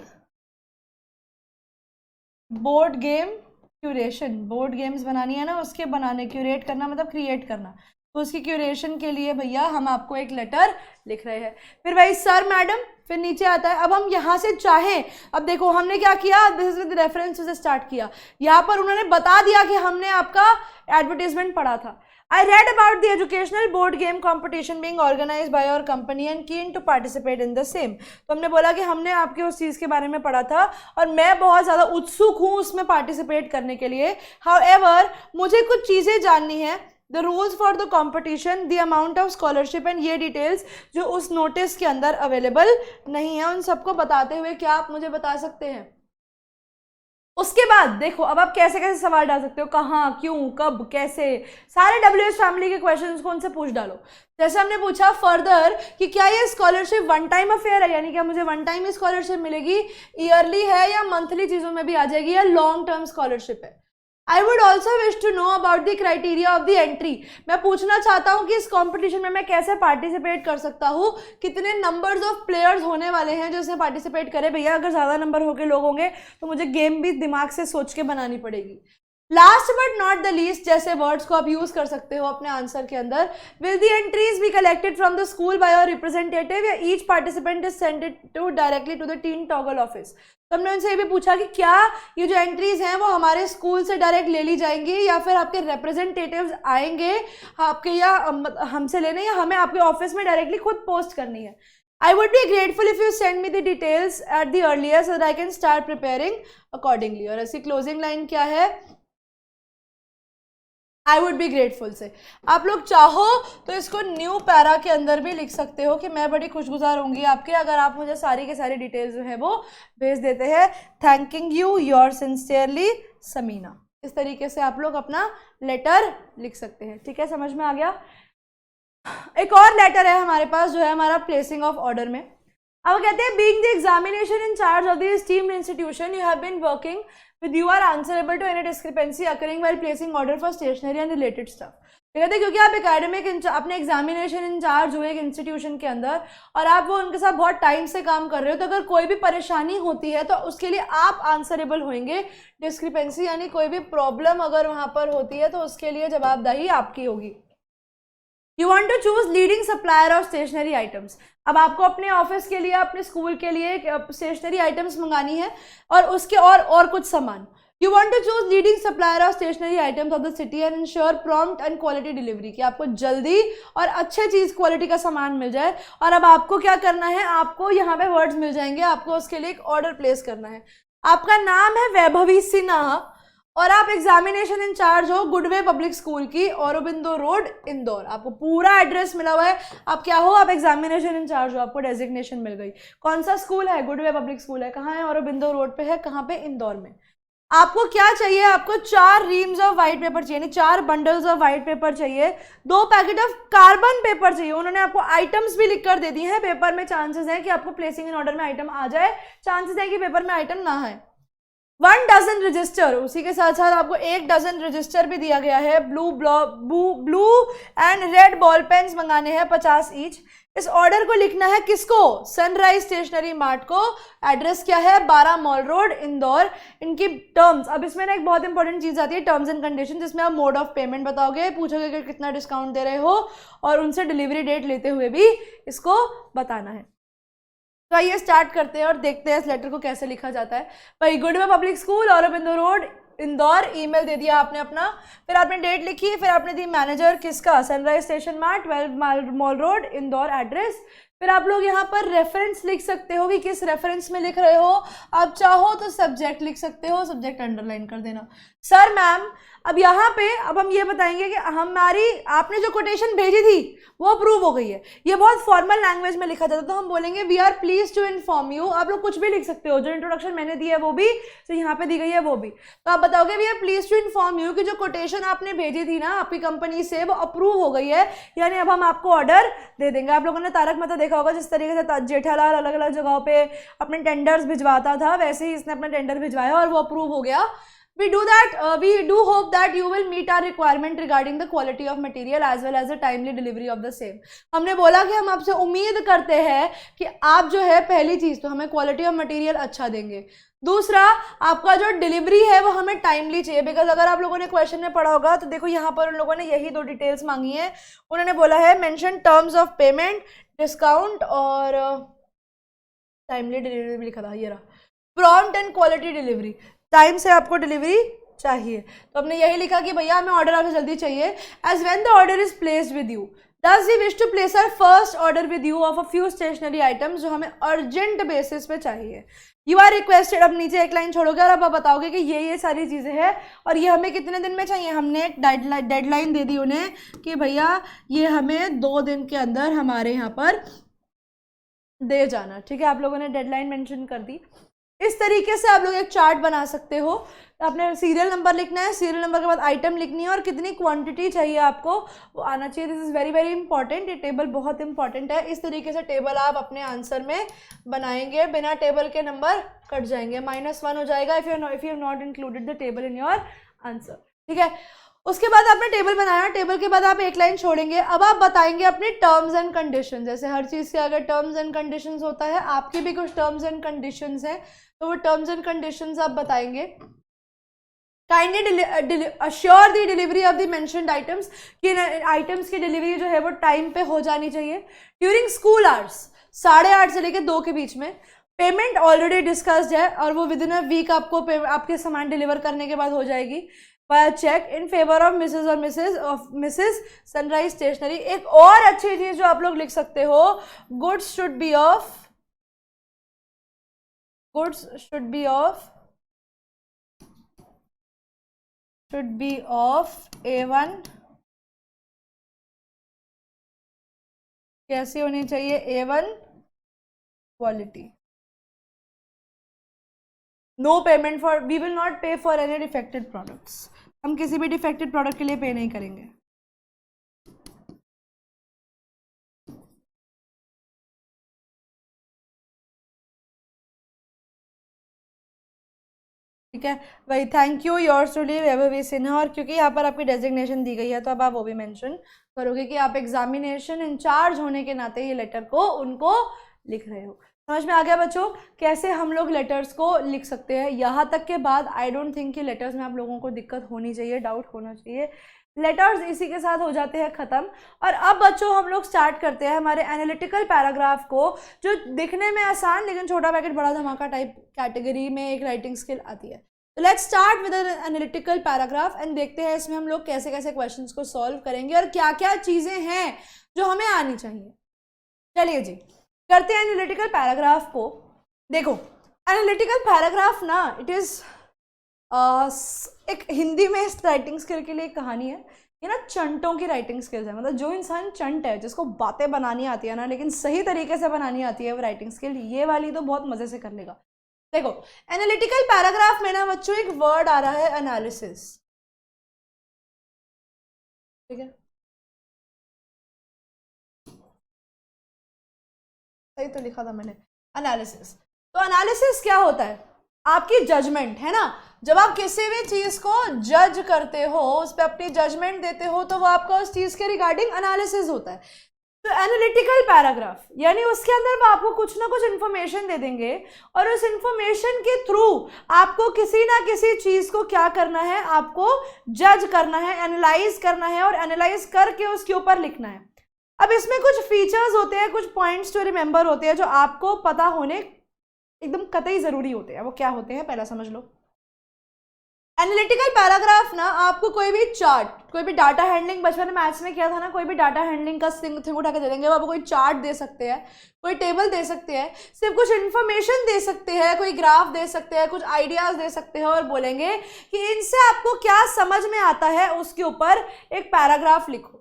board game curation. Board games बनानी है ना, उसके बनाने, क्यूरेट करना मतलब क्रिएट करना, तो उसकी क्यूरेशन के लिए भैया हम आपको एक लेटर लिख रहे हैं। फिर भाई सर मैडम, फिर नीचे आता है। अब हम यहाँ से चाहें, अब देखो हमने क्या किया, दिस इज विद रेफरेंस से स्टार्ट किया। यहाँ पर उन्होंने बता दिया कि हमने आपका एडवर्टीजमेंट पढ़ा था। I read about the educational board game competition being organized by your company and keen to participate in the same। तो हमने बोला कि हमने आपके उस चीज़ के बारे में पढ़ा था और मैं बहुत ज़्यादा उत्सुक हूँ उसमें पार्टिसिपेट करने के लिए। However, मुझे कुछ चीज़ें जाननी है, the rules for the competition, the amount of scholarship and ये डिटेल्स जो उस नोटिस के अंदर अवेलेबल नहीं है, उन सबको बताते हुए क्या आप मुझे बता सकते हैं। उसके बाद देखो अब आप कैसे कैसे सवाल डाल सकते हो, कहाँ, क्यों, कब, कैसे, सारे WH फैमिली के क्वेश्चंस को उनसे पूछ डालो। जैसे हमने पूछा फर्दर कि क्या ये स्कॉलरशिप वन टाइम अफेयर है, यानी क्या मुझे वन टाइम ही स्कॉलरशिप मिलेगी, ईयरली है या मंथली चीज़ों में भी आ जाएगी, या लॉन्ग टर्म स्कॉलरशिप है। I would also wish to know about the criteria of the entry। मैं पूछना चाहता हूँ कि इस कंपटीशन में मैं कैसे पार्टिसिपेट कर सकता हूँ, कितने नंबर्स ऑफ प्लेयर्स होने वाले हैं जो इसमें पार्टिसिपेट करें। भैया अगर ज़्यादा नंबर होके लोग होंगे तो मुझे गेम भी दिमाग से सोच के बनानी पड़ेगी। Last but not the least जैसे वर्ड्स को आप यूज कर सकते हो अपने आंसर के अंदर। Will the entries be collected from the school by your representative या each participant is send it to directly to the teen toggle office. तो हमने उनसे ये भी पूछा कि क्या ये जो एंट्रीज हैं वो हमारे स्कूल से डायरेक्ट ले ली जाएंगी या फिर आपके रिप्रेजेंटेटिव्स आएंगे आपके या हमसे लेने, या हमें आपके ऑफिस में डायरेक्टली खुद पोस्ट करनी है। I would be grateful if you send me the details at the earliest so that I can start preparing accordingly। और ऐसी क्लोजिंग लाइन क्या है, आई वुड बी ग्रेटफुल से। आप लोग चाहो तो इसको न्यू पैरा के अंदर भी लिख सकते हो कि मैं बड़ी खुशगुजार होंगी आपके अगर आप मुझे सारी के सारी डिटेल्स जो है वो भेज देते हैं। Thanking you, your sincerely Samina. इस तरीके से आप लोग अपना लेटर लिख सकते हैं। ठीक है, समझ में आ गया। एक और लेटर है हमारे पास जो है हमारा प्लेसिंग ऑफ ऑर्डर में। अब कहते हैं being the examination in charge of the esteemed institution you have been working with you are answerable to any discrepancy occurring while placing order for stationery and related stuff। कहते हैं क्योंकि आप एकेडमिक अपने एग्जामिनेशन इंचार्ज हो एक इंस्टीट्यूशन के अंदर और आप वो उनके साथ बहुत टाइम से काम कर रहे हो, तो अगर कोई भी परेशानी होती है तो उसके लिए आप आंसरेबल होंगे। डिस्क्रिपेंसी यानी कोई भी प्रॉब्लम अगर वहाँ पर होती है तो उसके लिए जवाबदेही आपकी होगी। You want to choose leading supplier of stationery items। अब आपको अपने ऑफिस के लिए अपने स्कूल के लिए स्टेशनरी आइटम्स मंगानी है और उसके और कुछ सामान। You want to choose leading supplier of stationery items of the city and ensure prompt and quality delivery कि आपको जल्दी और अच्छे चीज़ क्वालिटी का सामान मिल जाए। और अब आपको क्या करना है, आपको यहाँ पे वर्ड्स मिल जाएंगे, आपको उसके लिए एक ऑर्डर प्लेस करना है। आपका नाम है वैभवी सिन्हा और आप एग्जामिनेशन इंचार्ज हो गुडवे पब्लिक स्कूल की, औरबिंदो रोड, इंदौर। आपको पूरा एड्रेस मिला हुआ है, आप क्या हो, आप एग्जामिनेशन इंचार्ज हो, आपको डेजिग्नेशन मिल गई। कौन सा स्कूल है, गुडवे पब्लिक स्कूल है। कहाँ है, औरबिंदो रोड पे है। कहाँ पे, इंदौर में। आपको क्या चाहिए, आपको 4 रीम्स ऑफ वाइट पेपर चाहिए, यानी 4 बंडल्स ऑफ वाइट पेपर चाहिए, 2 पैकेट ऑफ कार्बन पेपर चाहिए। उन्होंने आपको आइटम्स भी लिख कर दे दी हैं। पेपर में चांसेस है कि आपको प्लेसिंग इन ऑर्डर में आइटम आ जाए, चांसेस है कि पेपर में आइटम ना आए। 1 डजन रजिस्टर, उसी के साथ साथ आपको 1 डजन रजिस्टर भी दिया गया है। Blue and red ball pens मंगाने हैं 50 ईच। इस ऑर्डर को लिखना है किसको, सनराइज स्टेशनरी मार्ट को। एड्रेस क्या है, 12 मॉल रोड, इंदौर। इनकी टर्म्स, अब इसमें ना एक बहुत इंपॉर्टेंट चीज आती है, टर्म्स एंड कंडीशन, जिसमें आप मोड ऑफ पेमेंट बताओगे, पूछोगे कि कितना डिस्काउंट दे रहे हो और उनसे डिलीवरी डेट लेते हुए भी इसको बताना है। तो आइए स्टार्ट करते हैं और देखते हैं इस लेटर को कैसे लिखा जाता है। भाई Goodway public school, Aurobindo road, Indore. Email दे दिया आपने अपना, फिर आपने डेट लिखी, फिर आपने दी मैनेजर किसका, sunrise station mart, 12 mall road, Indore address. फिर आप लोग यहाँ पर रेफरेंस लिख सकते हो कि किस रेफरेंस में लिख रहे हो। आप चाहो तो सब्जेक्ट लिख सकते हो, सब्जेक्ट अंडरलाइन कर देना। सर मैम अब यहाँ पे अब हम ये बताएंगे कि हमारी आपने जो कोटेशन भेजी थी वो अप्रूव हो गई है। ये बहुत फॉर्मल लैंग्वेज में लिखा जाता है, तो हम बोलेंगे we are please to inform you. आप लोग कुछ भी लिख सकते हो, जो इंट्रोडक्शन मैंने दी है वो भी, तो यहाँ पे दी गई है वो भी। तो आप बताओगे we are please to inform you कि जो कोटेशन आपने भेजी थी ना आपकी कंपनी से वो अप्रूव हो गई है, यानी अब हम आपको ऑर्डर दे देंगे। आप लोगों ने तारक मेहता देखा होगा, जिस तरीके से जेठालाल अलग अलग जगहों पे अपने टेंडर्स भिजवाता था, वैसे ही इसने अपना टेंडर भिजवाया और वो अप्रूव हो गया। We do hope that you will meet our requirement regarding the quality of material as well as the timely delivery of the same. हमने बोला कि हम आपसे उम्मीद करते हैं कि आप जो है पहली चीज तो हमें क्वालिटी ऑफ मटेरियल अच्छा देंगे, दूसरा आपका जो डिलीवरी है वो हमें टाइमली चाहिए। बिकॉज अगर आप लोगों ने क्वेश्चन में पढ़ा होगा तो देखो यहाँ पर उन लोगों ने यही दो डिटेल्स मांगी है। उन्होंने बोला है mention terms of payment, discount और टाइमली डिलीवरी भी लिखा था, ये रहा prompt and quality delivery. Time से आपको डिलीवरी चाहिए तो हमने यही लिखा कि भैया हमें ऑर्डर आपसे जल्दी चाहिए। As when the order is placed with you Thus we wish to place our first order with you of a few stationery items जो हमें अर्जेंट बेसिस पे चाहिए। You are requested, अब नीचे एक लाइन छोड़ोगे और अब आप बताओगे कि ये सारी चीज़ें हैं और ये हमें कितने दिन में चाहिए। हमने एक डेडलाइन दे दी उन्हें कि भैया ये हमें 2 दिन के अंदर हमारे यहाँ पर दे जाना। ठीक है, आप लोगों ने डेडलाइन मेंशन कर दी। इस तरीके से आप लोग एक चार्ट बना सकते हो। तो आपने सीरियल नंबर लिखना है, सीरियल नंबर के बाद आइटम लिखनी है और कितनी क्वांटिटी चाहिए आपको वो आना चाहिए। This is very very important, ये टेबल बहुत इंपॉर्टेंट है। इस तरीके से टेबल आप अपने आंसर में बनाएंगे, बिना टेबल के नंबर कट जाएंगे, -1 हो जाएगा if you not included the table in your answer. ठीक है, उसके बाद आपने टेबल बनाया, टेबल के बाद आप एक लाइन छोड़ेंगे। अब आप बताएंगे अपनी टर्म्स एंड कंडीशन। जैसे हर चीज़ के अगर टर्म्स एंड कंडीशंस होता है, आपकी भी कुछ टर्म्स एंड कंडीशंस हैं, तो वो टर्म्स एंड कंडीशंस आप बताएंगे। Kindly assure the delivery of the mentioned items, कि आइटम्स की डिलीवरी जो है वो टाइम पे हो जानी चाहिए। ड्यूरिंग स्कूल आवर्स 8:30 से लेकर 2 के बीच में। पेमेंट ऑलरेडी डिस्कस्ड है और वो विद इन अ वीक आपको आपके सामान डिलीवर करने के बाद हो जाएगी by cheque in favour of Mrs Sunrise Stationery. एक और अच्छी चीज जो आप लोग लिख सकते हो, goods should be of A1। कैसी होनी चाहिए? A1 quality. No payment for, we will not pay for any defected products. हम किसी भी डिफेक्टेड प्रोडक्ट के लिए पे नहीं करेंगे। ठीक है भाई, thank you yours truly Vaibhavi Sinha. और क्योंकि यहाँ पर आपकी डेजिग्नेशन दी गई है तो अब आप वो भी मेंशन करोगे कि आप एग्जामिनेशन इंचार्ज होने के नाते ये लेटर को उनको लिख रहे हो। समझ में आ गया बच्चों कैसे हम लोग लेटर्स को लिख सकते हैं? यहाँ तक के बाद आई डोंट थिंक कि लेटर्स में आप लोगों को दिक्कत होनी चाहिए, डाउट होना चाहिए। लेटर्स इसी के साथ हो जाते हैं ख़त्म। और अब बच्चों हम लोग स्टार्ट करते हैं हमारे एनालिटिकल पैराग्राफ को, जो दिखने में आसान लेकिन छोटा पैकेट बड़ा धमाका टाइप कैटेगरी में एक राइटिंग स्किल आती है। तो let's start with analytical paragraph and देखते हैं इसमें हम लोग कैसे कैसे क्वेश्चंस को सॉल्व करेंगे और क्या क्या चीज़ें हैं जो हमें आनी चाहिए। चलिए जी करते हैं एनालिटिकल पैराग्राफ को। देखो एनालिटिकल पैराग्राफ ना इट इज़ एक हिंदी में इस राइटिंग स्किल के लिए एक कहानी है। ये ना चंटों की राइटिंग स्किल्स है, मतलब जो इंसान चंट है, जिसको बातें बनानी आती है ना लेकिन सही तरीके से बनानी आती है वो राइटिंग स्किल, ये वाली तो बहुत मज़े से कर लेगा। देखो एनालिटिकल पैराग्राफ में ना बच्चों एक वर्ड आ रहा है एनालिसिस। ठीक है, सही तो लिखा था मैंने, एनालिसिस। तो एनालिसिस क्या होता है? आपकी जजमेंट है ना। जब आप किसी भी चीज को जज करते हो, उस पर अपनी जजमेंट देते हो, तो वो आपका उस चीज के रिगार्डिंग एनालिसिस होता है। तो एनालिटिकल पैराग्राफ यानी उसके अंदर वो आपको कुछ ना कुछ इन्फॉर्मेशन दे देंगे और उस इन्फॉर्मेशन के थ्रू आपको किसी ना किसी चीज को क्या करना है, आपको जज करना है, एनालाइज करना है और एनालाइज करके उसके ऊपर लिखना है। अब इसमें कुछ फीचर्स होते हैं, कुछ पॉइंट्स टू रिमेंबर होते हैं जो आपको पता होने एकदम कतई ज़रूरी होते हैं। वो क्या होते हैं पहला समझ लो। एनालिटिकल पैराग्राफ ना आपको कोई भी चार्ट, कोई भी डाटा हैंडलिंग, बचपन में मैथ्स में किया था ना, कोई भी डाटा हैंडलिंग का थिंग उठा के दे देंगे। वो आपको कोई चार्ट दे सकते हैं, कोई टेबल दे सकते हैं, सिर्फ कुछ इन्फॉर्मेशन दे सकते हैं, कोई ग्राफ दे सकते हैं, कुछ आइडियाज दे सकते हैं और बोलेंगे कि इनसे आपको क्या समझ में आता है उसके ऊपर एक पैराग्राफ लिखो।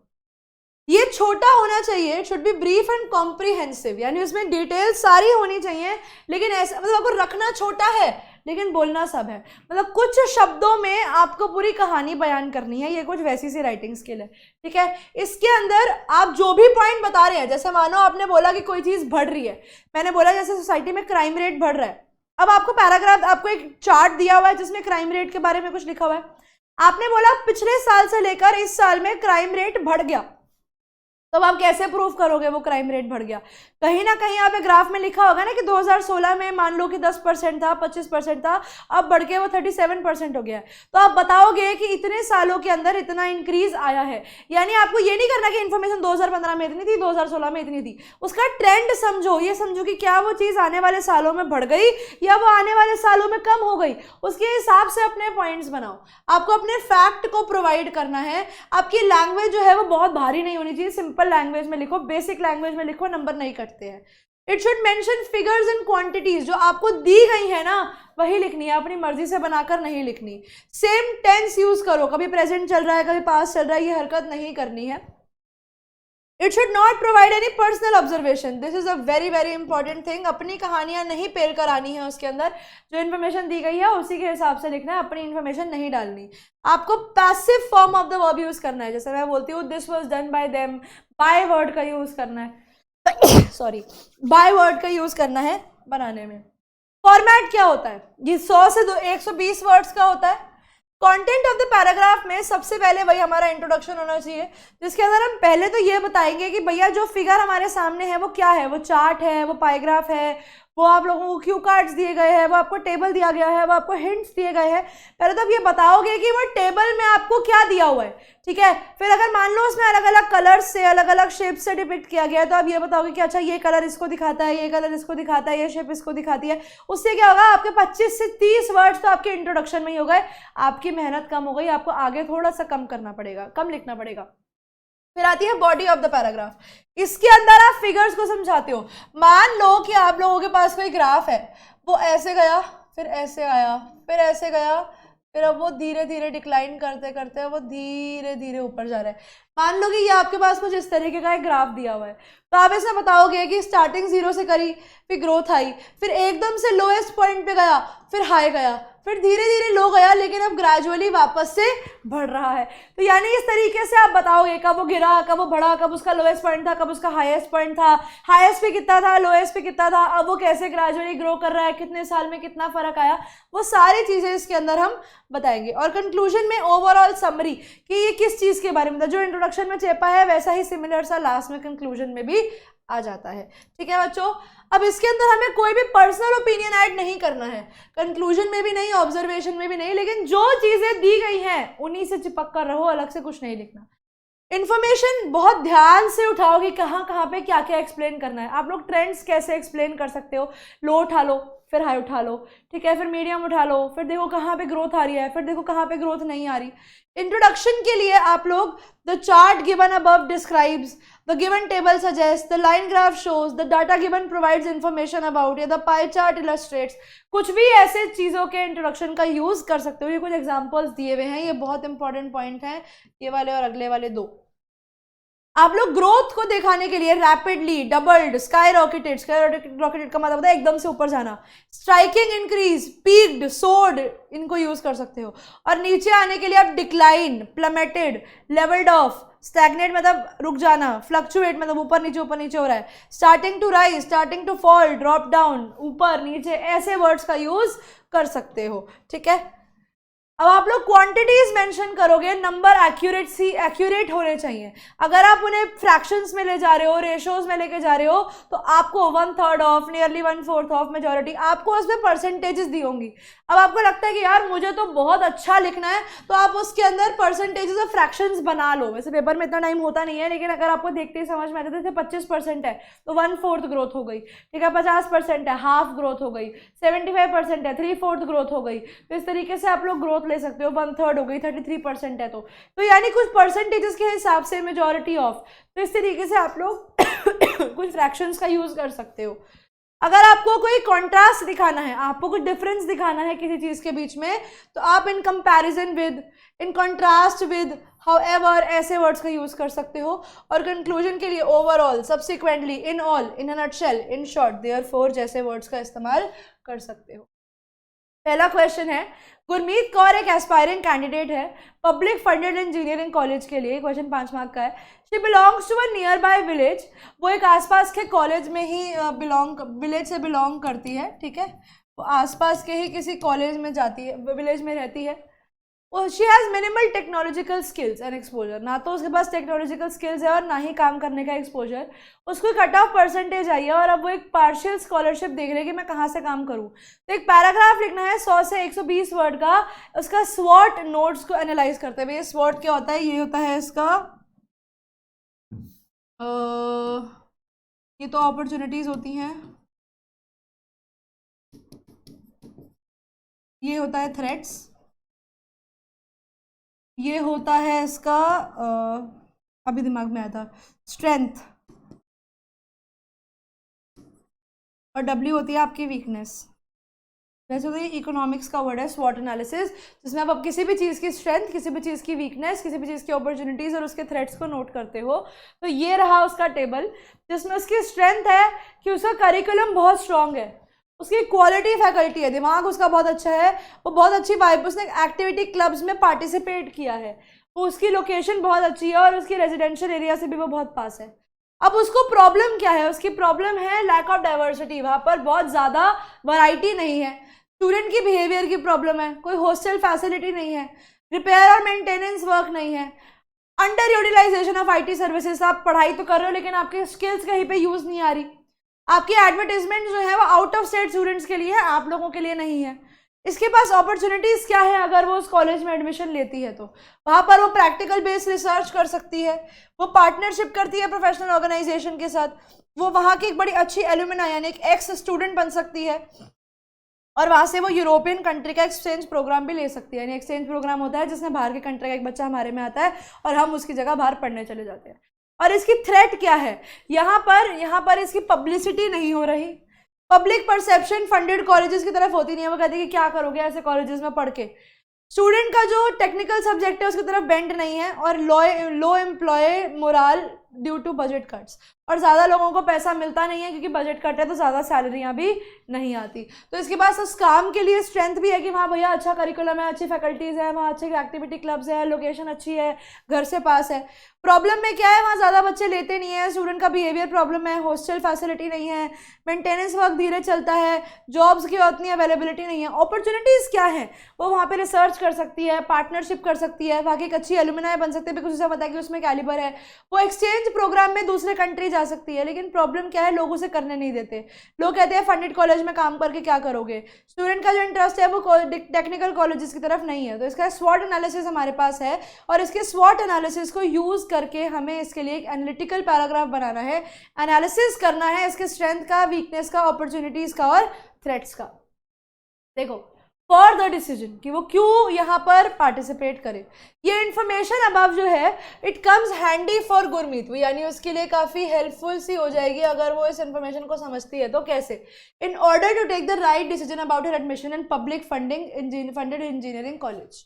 ये छोटा होना चाहिए, it should be brief and comprehensive, यानी उसमें डिटेल सारी होनी चाहिए लेकिन ऐसा मतलब आपको रखना छोटा है लेकिन बोलना सब है। मतलब कुछ शब्दों में आपको पूरी कहानी बयान करनी है। ये कुछ वैसी सी राइटिंग स्किल है। ठीक है, इसके अंदर आप जो भी पॉइंट बता रहे हैं, जैसे मानो आपने बोला कि कोई चीज़ बढ़ रही है, मैंने बोला जैसे सोसाइटी में क्राइम रेट बढ़ रहा है, अब आपको पैराग्राफ, आपको एक चार्ट दिया हुआ है जिसमें क्राइम रेट के बारे में कुछ लिखा हुआ है। आपने बोला पिछले साल से लेकर इस साल में क्राइम रेट बढ़ गया, तो अब आप कैसे प्रूव करोगे वो क्राइम रेट बढ़ गया? कहीं ना कहीं आप ग्राफ में लिखा होगा ना कि 2016 में मान लो कि 10% था, 25% था, अब बढ़ के वो 37% हो गया है। तो आप बताओगे कि इतने सालों के अंदर इतना इंक्रीज आया है। यानी आपको ये नहीं करना कि इन्फॉर्मेशन 2015 में इतनी थी, 2016 में इतनी थी, उसका ट्रेंड समझो। ये समझो कि क्या वो चीज़ आने वाले सालों में बढ़ गई या वो आने वाले सालों में कम हो गई, उसके हिसाब से अपने पॉइंट्स बनाओ। आपको अपने फैक्ट को प्रोवाइड करना है। आपकी लैंग्वेज जो है वो बहुत भारी नहीं होनी चाहिए, सिंपल लैंग्वेज में लिखो, बेसिक लैंग्वेज में लिखो, नंबर नहीं कटते हैं। It should mention figures and quantities, जो आपको दी गई है ना वही लिखनी है, अपनी मर्जी से बनाकर नहीं लिखनी। सेम टेंस यूज करो, कभी प्रेजेंट चल रहा है कभी पास्ट चल रहा है, ये हरकत नहीं करनी है। It should not provide any personal observation, this is a very very important thing. अपनी कहानियां नहीं पेल कर आनी है उसके अंदर, जो इन्फॉर्मेशन दी गई है उसी के हिसाब से लिखना है, अपनी इन्फॉर्मेशन नहीं डालनी। आपको passive form of the verb use करना है, जैसे मैं बोलती हूँ this was done by them, by word का यूज करना है सॉरी, बाय वर्ड का यूज करना है बनाने में। फॉर्मेट क्या होता है? ये 100 से 120 वर्ड्स का होता है। कंटेंट ऑफ द पैराग्राफ में सबसे पहले वही हमारा इंट्रोडक्शन होना चाहिए, जिसके अंदर हम पहले तो ये बताएंगे कि भैया जो फिगर हमारे सामने है वो क्या है, वो चार्ट है, वो पाइग्राफ है, वो आप लोगों को क्यू कार्ड्स दिए गए हैं, वो आपको टेबल दिया गया है, वो आपको हिंट्स दिए गए हैं। पहले तो आप ये बताओगे कि वो टेबल में आपको क्या दिया हुआ है, ठीक है। फिर अगर मान लो उसमें अलग अलग कलर्स से, अलग अलग शेप से डिपिक्ट किया गया है, तो आप ये बताओगे कि अच्छा ये कलर इसको दिखाता है, ये कलर इसको दिखाता है, ये शेप इसको दिखाती है। उससे क्या होगा, आपके 25 से 30 वर्ड्स तो आपके इंट्रोडक्शन में ही हो गए, आपकी मेहनत कम हो गई, आपको आगे थोड़ा सा कम करना पड़ेगा, कम लिखना पड़ेगा। फिर आती है बॉडी ऑफ द पैराग्राफ, इसके अंदर आप फिगर्स को समझाते हो। मान लो कि आप लोगों के पास कोई ग्राफ है, वो ऐसे गया, फिर ऐसे आया, फिर ऐसे गया, फिर अब वो धीरे धीरे डिक्लाइन करते करते वो धीरे धीरे ऊपर जा रहा है। मान लो कि ये आपके पास कुछ इस तरीके का एक ग्राफ दिया हुआ है, तो आप इसमें बताओगे कि स्टार्टिंग 0 से करी, फिर ग्रोथ आई, फिर एकदम से लोएस्ट पॉइंट पे गया, फिर हाई गया, फिर धीरे धीरे लो गया, लेकिन अब ग्रेजुअली वापस से बढ़ रहा है। तो यानी इस तरीके से आप बताओगे कब वो गिरा, कब वो बढ़ा, कब उसका लोएस्ट पॉइंट था, कब उसका हाईएस्ट पॉइंट था, हाईएस्ट पे कितना था, लोएस्ट पे कितना था, अब वो कैसे ग्रेजुअली ग्रो कर रहा है, कितने साल में कितना फर्क आया, वो सारी चीजें इसके अंदर हम बताएंगे। और कंक्लूजन में ओवरऑल समरी कि ये किस चीज के बारे में था, जो इंट्रोडक्शन में चेपा है वैसा ही सिमिलर सा लास्ट में कंक्लूजन में भी आ जाता है। ठीक है बच्चों, अब इसके अंदर हमें कोई भी पर्सनल ओपिनियन ऐड नहीं करना है, कंक्लूजन में भी नहीं, ऑब्जर्वेशन में भी नहीं, लेकिन जो चीजें दी गई हैं उन्हीं से चिपक कर रहो, अलग से कुछ नहीं लिखना। इन्फॉर्मेशन बहुत ध्यान से उठाओ कि कहाँ कहाँ पे क्या क्या एक्सप्लेन करना है। आप लोग ट्रेंड्स कैसे एक्सप्लेन कर सकते हो, लो उठा लो, फिर हाई उठा लो, ठीक है, फिर मीडियम उठा लो, फिर देखो कहाँ पे ग्रोथ आ रही है, फिर देखो कहाँ पे ग्रोथ नहीं आ रही। इंट्रोडक्शन के लिए आप लोग the chart given above describes, the given table suggest, the line graph shows, the data given provides information about, या द पाई चार्ट इलस्ट्रेट्स, कुछ भी ऐसे चीज़ों के इंट्रोडक्शन का यूज कर सकते हो। ये कुछ एग्जाम्पल्स दिए हुए हैं, ये बहुत इंपॉर्टेंट पॉइंट हैं, ये वाले और अगले वाले दो। आप लोग ग्रोथ को दिखाने के लिए रैपिडली, डबल्ड, स्काई रॉकेटेड, का मतलब होता है एकदम से ऊपर जाना, स्ट्राइकिंग इंक्रीज, पीक्ड, सोर्ड, इनको यूज कर सकते हो। और नीचे आने के लिए आप डिक्लाइन, प्लमेटेड, लेवल्ड ऑफ, स्टैग्नेट मतलब रुक जाना, फ्लक्चुएट मतलब ऊपर नीचे हो रहा है, starting to rise, starting to fall, drop down, ऊपर नीचे, ऐसे वर्ड्स का यूज कर सकते हो। ठीक है, अब आप लोग क्वांटिटीज मेंशन करोगे, नंबर एक्यूरेट होने चाहिए। अगर आप उन्हें फ्रैक्शंस में ले जा रहे हो, रेशोज में लेके जा रहे हो, तो आपको 1/3 ऑफ, नियरली 1/4 ऑफ मेजॉरिटी, आपको उसमें परसेंटेजेस दी होंगी। अब आपको लगता है कि यार मुझे तो बहुत अच्छा लिखना है, तो आप उसके अंदर परसेंटेजेस और फ्रैक्शंस बना लो। वैसे पेपर में इतना टाइम होता नहीं है, लेकिन अगर आपको देखते ही समझ में आता है, जैसे 25% है तो 1/4 ग्रोथ हो गई, ठीक है, 50% है हाफ ग्रोथ हो गई, 75% है 3/4 ग्रोथ हो गई। तो इस तरीके से आप लोग ग्रोथ ले सकते हो, 1/3 हो गई, 33% है तो यानी कुछ परसेंटेजेस के हिसाब से मेजॉरिटी ऑफ, तो इस तरीके से आप लोग कुछ फ्रैक्शंस का यूज कर सकते हो। अगर आपको कोई कॉन्ट्रास्ट दिखाना है, आपको कुछ डिफरेंस दिखाना है किसी चीज के बीच में, तो आप in comparison with, in contrast with, however, ऐसे वर्ड्स का यूज कर सकते हो। और कंक्लूजन के लिए overall, subsequently, in all, in a nutshell, in short, therefore जैसे वर्ड्स का इस्तेमाल कर सकते हो। पहला क्वेश्चन है, गुरमीत कौर एक एस्पायरिंग कैंडिडेट है पब्लिक फंडेड इंजीनियरिंग कॉलेज के लिए, क्वेश्चन 5 मार्क का है। She belongs to a near by village, वो एक आसपास के कॉलेज में ही विलेज से बिलोंग करती है, ठीक है। वो आसपास के ही किसी कॉलेज में जाती है, विलेज में रहती है, she has minimal technological skills and exposure, ना तो उसके पास टेक्नोलॉजिकल स्किल्स है और ना ही काम करने का एक्सपोजर, उसको कट ऑफ परसेंटेज आई है और अब वो एक पार्शियल स्कॉलरशिप देख रही है कि मैं कहाँ से काम करूँ। तो एक पैराग्राफ लिखना है 100 से 120 वर्ड का, उसका स्वॉट नोट्स को एनालाइज करते हुए। स्वॉट क्या होता है? ये होता है इसका ये तो अपॉर्चुनिटीज होती हैं, ये होता है थ्रेट्स, ये होता है इसका अभी दिमाग में आया था स्ट्रेंथ, और डब्ल्यू होती है आपकी वीकनेस। वैसे तो ये इकोनॉमिक्स का वर्ड है स्वॉट एनालिसिस, जिसमें आप किसी भी चीज़ की स्ट्रेंथ, किसी भी चीज़ की वीकनेस, किसी भी चीज़ की अपॉर्चुनिटीज़ और उसके थ्रेट्स को नोट करते हो। तो ये रहा उसका टेबल, जिसमें उसकी स्ट्रेंथ है कि उसका करिकुलम बहुत स्ट्रांग है, उसकी क्वालिटी फैकल्टी है, दिमाग उसका बहुत अच्छा है, वो बहुत अच्छी वाइब, उसने एक्टिविटी क्लब्स में पार्टिसिपेट किया है, वो उसकी लोकेशन बहुत अच्छी है और उसकी रेजिडेंशियल एरिया से भी वो बहुत पास है। अब उसको प्रॉब्लम क्या है? उसकी प्रॉब्लम है लैक ऑफ डाइवर्सिटी, वहाँ पर बहुत ज़्यादा वैरायटी नहीं है, स्टूडेंट की बिहेवियर की प्रॉब्लम है, कोई हॉस्टल फैसिलिटी नहीं है, रिपेयर और मेंटेनेंस वर्क नहीं है, under utilisation of IT services. आप पढ़ाई तो कर रहे हो लेकिन आपकी स्किल्स कहीं पे यूज़ नहीं आ रही, आपकी एडवर्टीजमेंट जो है वो आउट ऑफ स्टेट स्टूडेंट्स के लिए है, आप लोगों के लिए नहीं है। इसके पास अपॉर्चुनिटीज़ क्या है? अगर वो उस कॉलेज में एडमिशन लेती है तो वहाँ पर वो प्रैक्टिकल बेस्ड रिसर्च कर सकती है, वो पार्टनरशिप करती है प्रोफेशनल ऑर्गेनाइजेशन के साथ, वो वहाँ की एक बड़ी अच्छी एल्यूमिनाई यानी एक एक्स स्टूडेंट बन सकती है और वहाँ से वो यूरोपियन कंट्री का एक्सचेंज प्रोग्राम भी ले सकती है। यानी एक्सचेंज प्रोग्राम होता है जिसमें बाहर के कंट्री का एक बच्चा हमारे में आता है और हम उसकी जगह बाहर पढ़ने चले जाते हैं। और इसकी थ्रेट क्या है? यहाँ पर इसकी पब्लिसिटी नहीं हो रही, पब्लिक परसेप्शन फंडेड कॉलेजेस की तरफ होती नहीं है। वो कहते हैं कि क्या करोगे ऐसे कॉलेजेस में पढ़ के, स्टूडेंट का जो टेक्निकल सब्जेक्ट है उसकी तरफ बेंड नहीं है, और low employ morale due to budget cuts, और ज़्यादा लोगों को पैसा मिलता नहीं है क्योंकि बजट कट है तो ज़्यादा सैलरियाँ भी नहीं आती। तो इसके पास उस काम के लिए स्ट्रेंथ भी है कि वहाँ भैया अच्छा करिकुलम है, अच्छी फैकल्टीज़ है, वहाँ अच्छे एक्टिविटी क्लब्स है, लोकेशन अच्छी है, घर से पास है। प्रॉब्लम में क्या है? वहाँ ज़्यादा बच्चे लेते नहीं है, स्टूडेंट का बिहेवियर प्रॉब्लम है, हॉस्टल फैसिलिटी नहीं है, मेंटेनेंस वर्क धीरे चलता है, जॉब्स की उतनी अवेलेबिलिटी नहीं है। अपॉर्चुनिटीज़ क्या है? वो वहाँ पे रिसर्च कर सकती है, पार्टनरशिप कर सकती है, वहाँ की एक अच्छी एलुमनाई बन सकती है बिकॉज उसे पता है कि उसमें कैलिबर है, वो एक्सचेंज प्रोग्राम में दूसरे कंट्री जा सकती है। लेकिन प्रॉब्लम क्या है? लोग उसे करने नहीं देते। लोग कहते हैं फंडेड कॉलेज में काम करके क्या करोगे? स्टूडेंट का जो इंटरेस्ट है वो टेक्निकल कॉलेजेस की तरफ नहीं है। तो इसका स्वॉट एनालिसिस हमारे पास है और इसके स्वॉट एनालिसिस को यूज़ करके हमें इसके लिए एक एनालिटिकल पैराग्राफ बनाना है, एनालिसिस करना है इसके स्ट्रेंथ का, वीकनेस का, अपॉर्चुनिटीज़ का और थ्रेट्स का। देखो फॉर द डिसीजन कि वो क्यों यहाँ पर पार्टिसिपेट करे। ये इन्फॉर्मेशन अबव जो है it comes handy for Gurmeet, यानी उसके लिए काफ़ी हेल्पफुल सी हो जाएगी अगर वो इस इन्फॉर्मेशन को समझती है। तो कैसे? In order to take the right decision about her admission in public funded engineering college.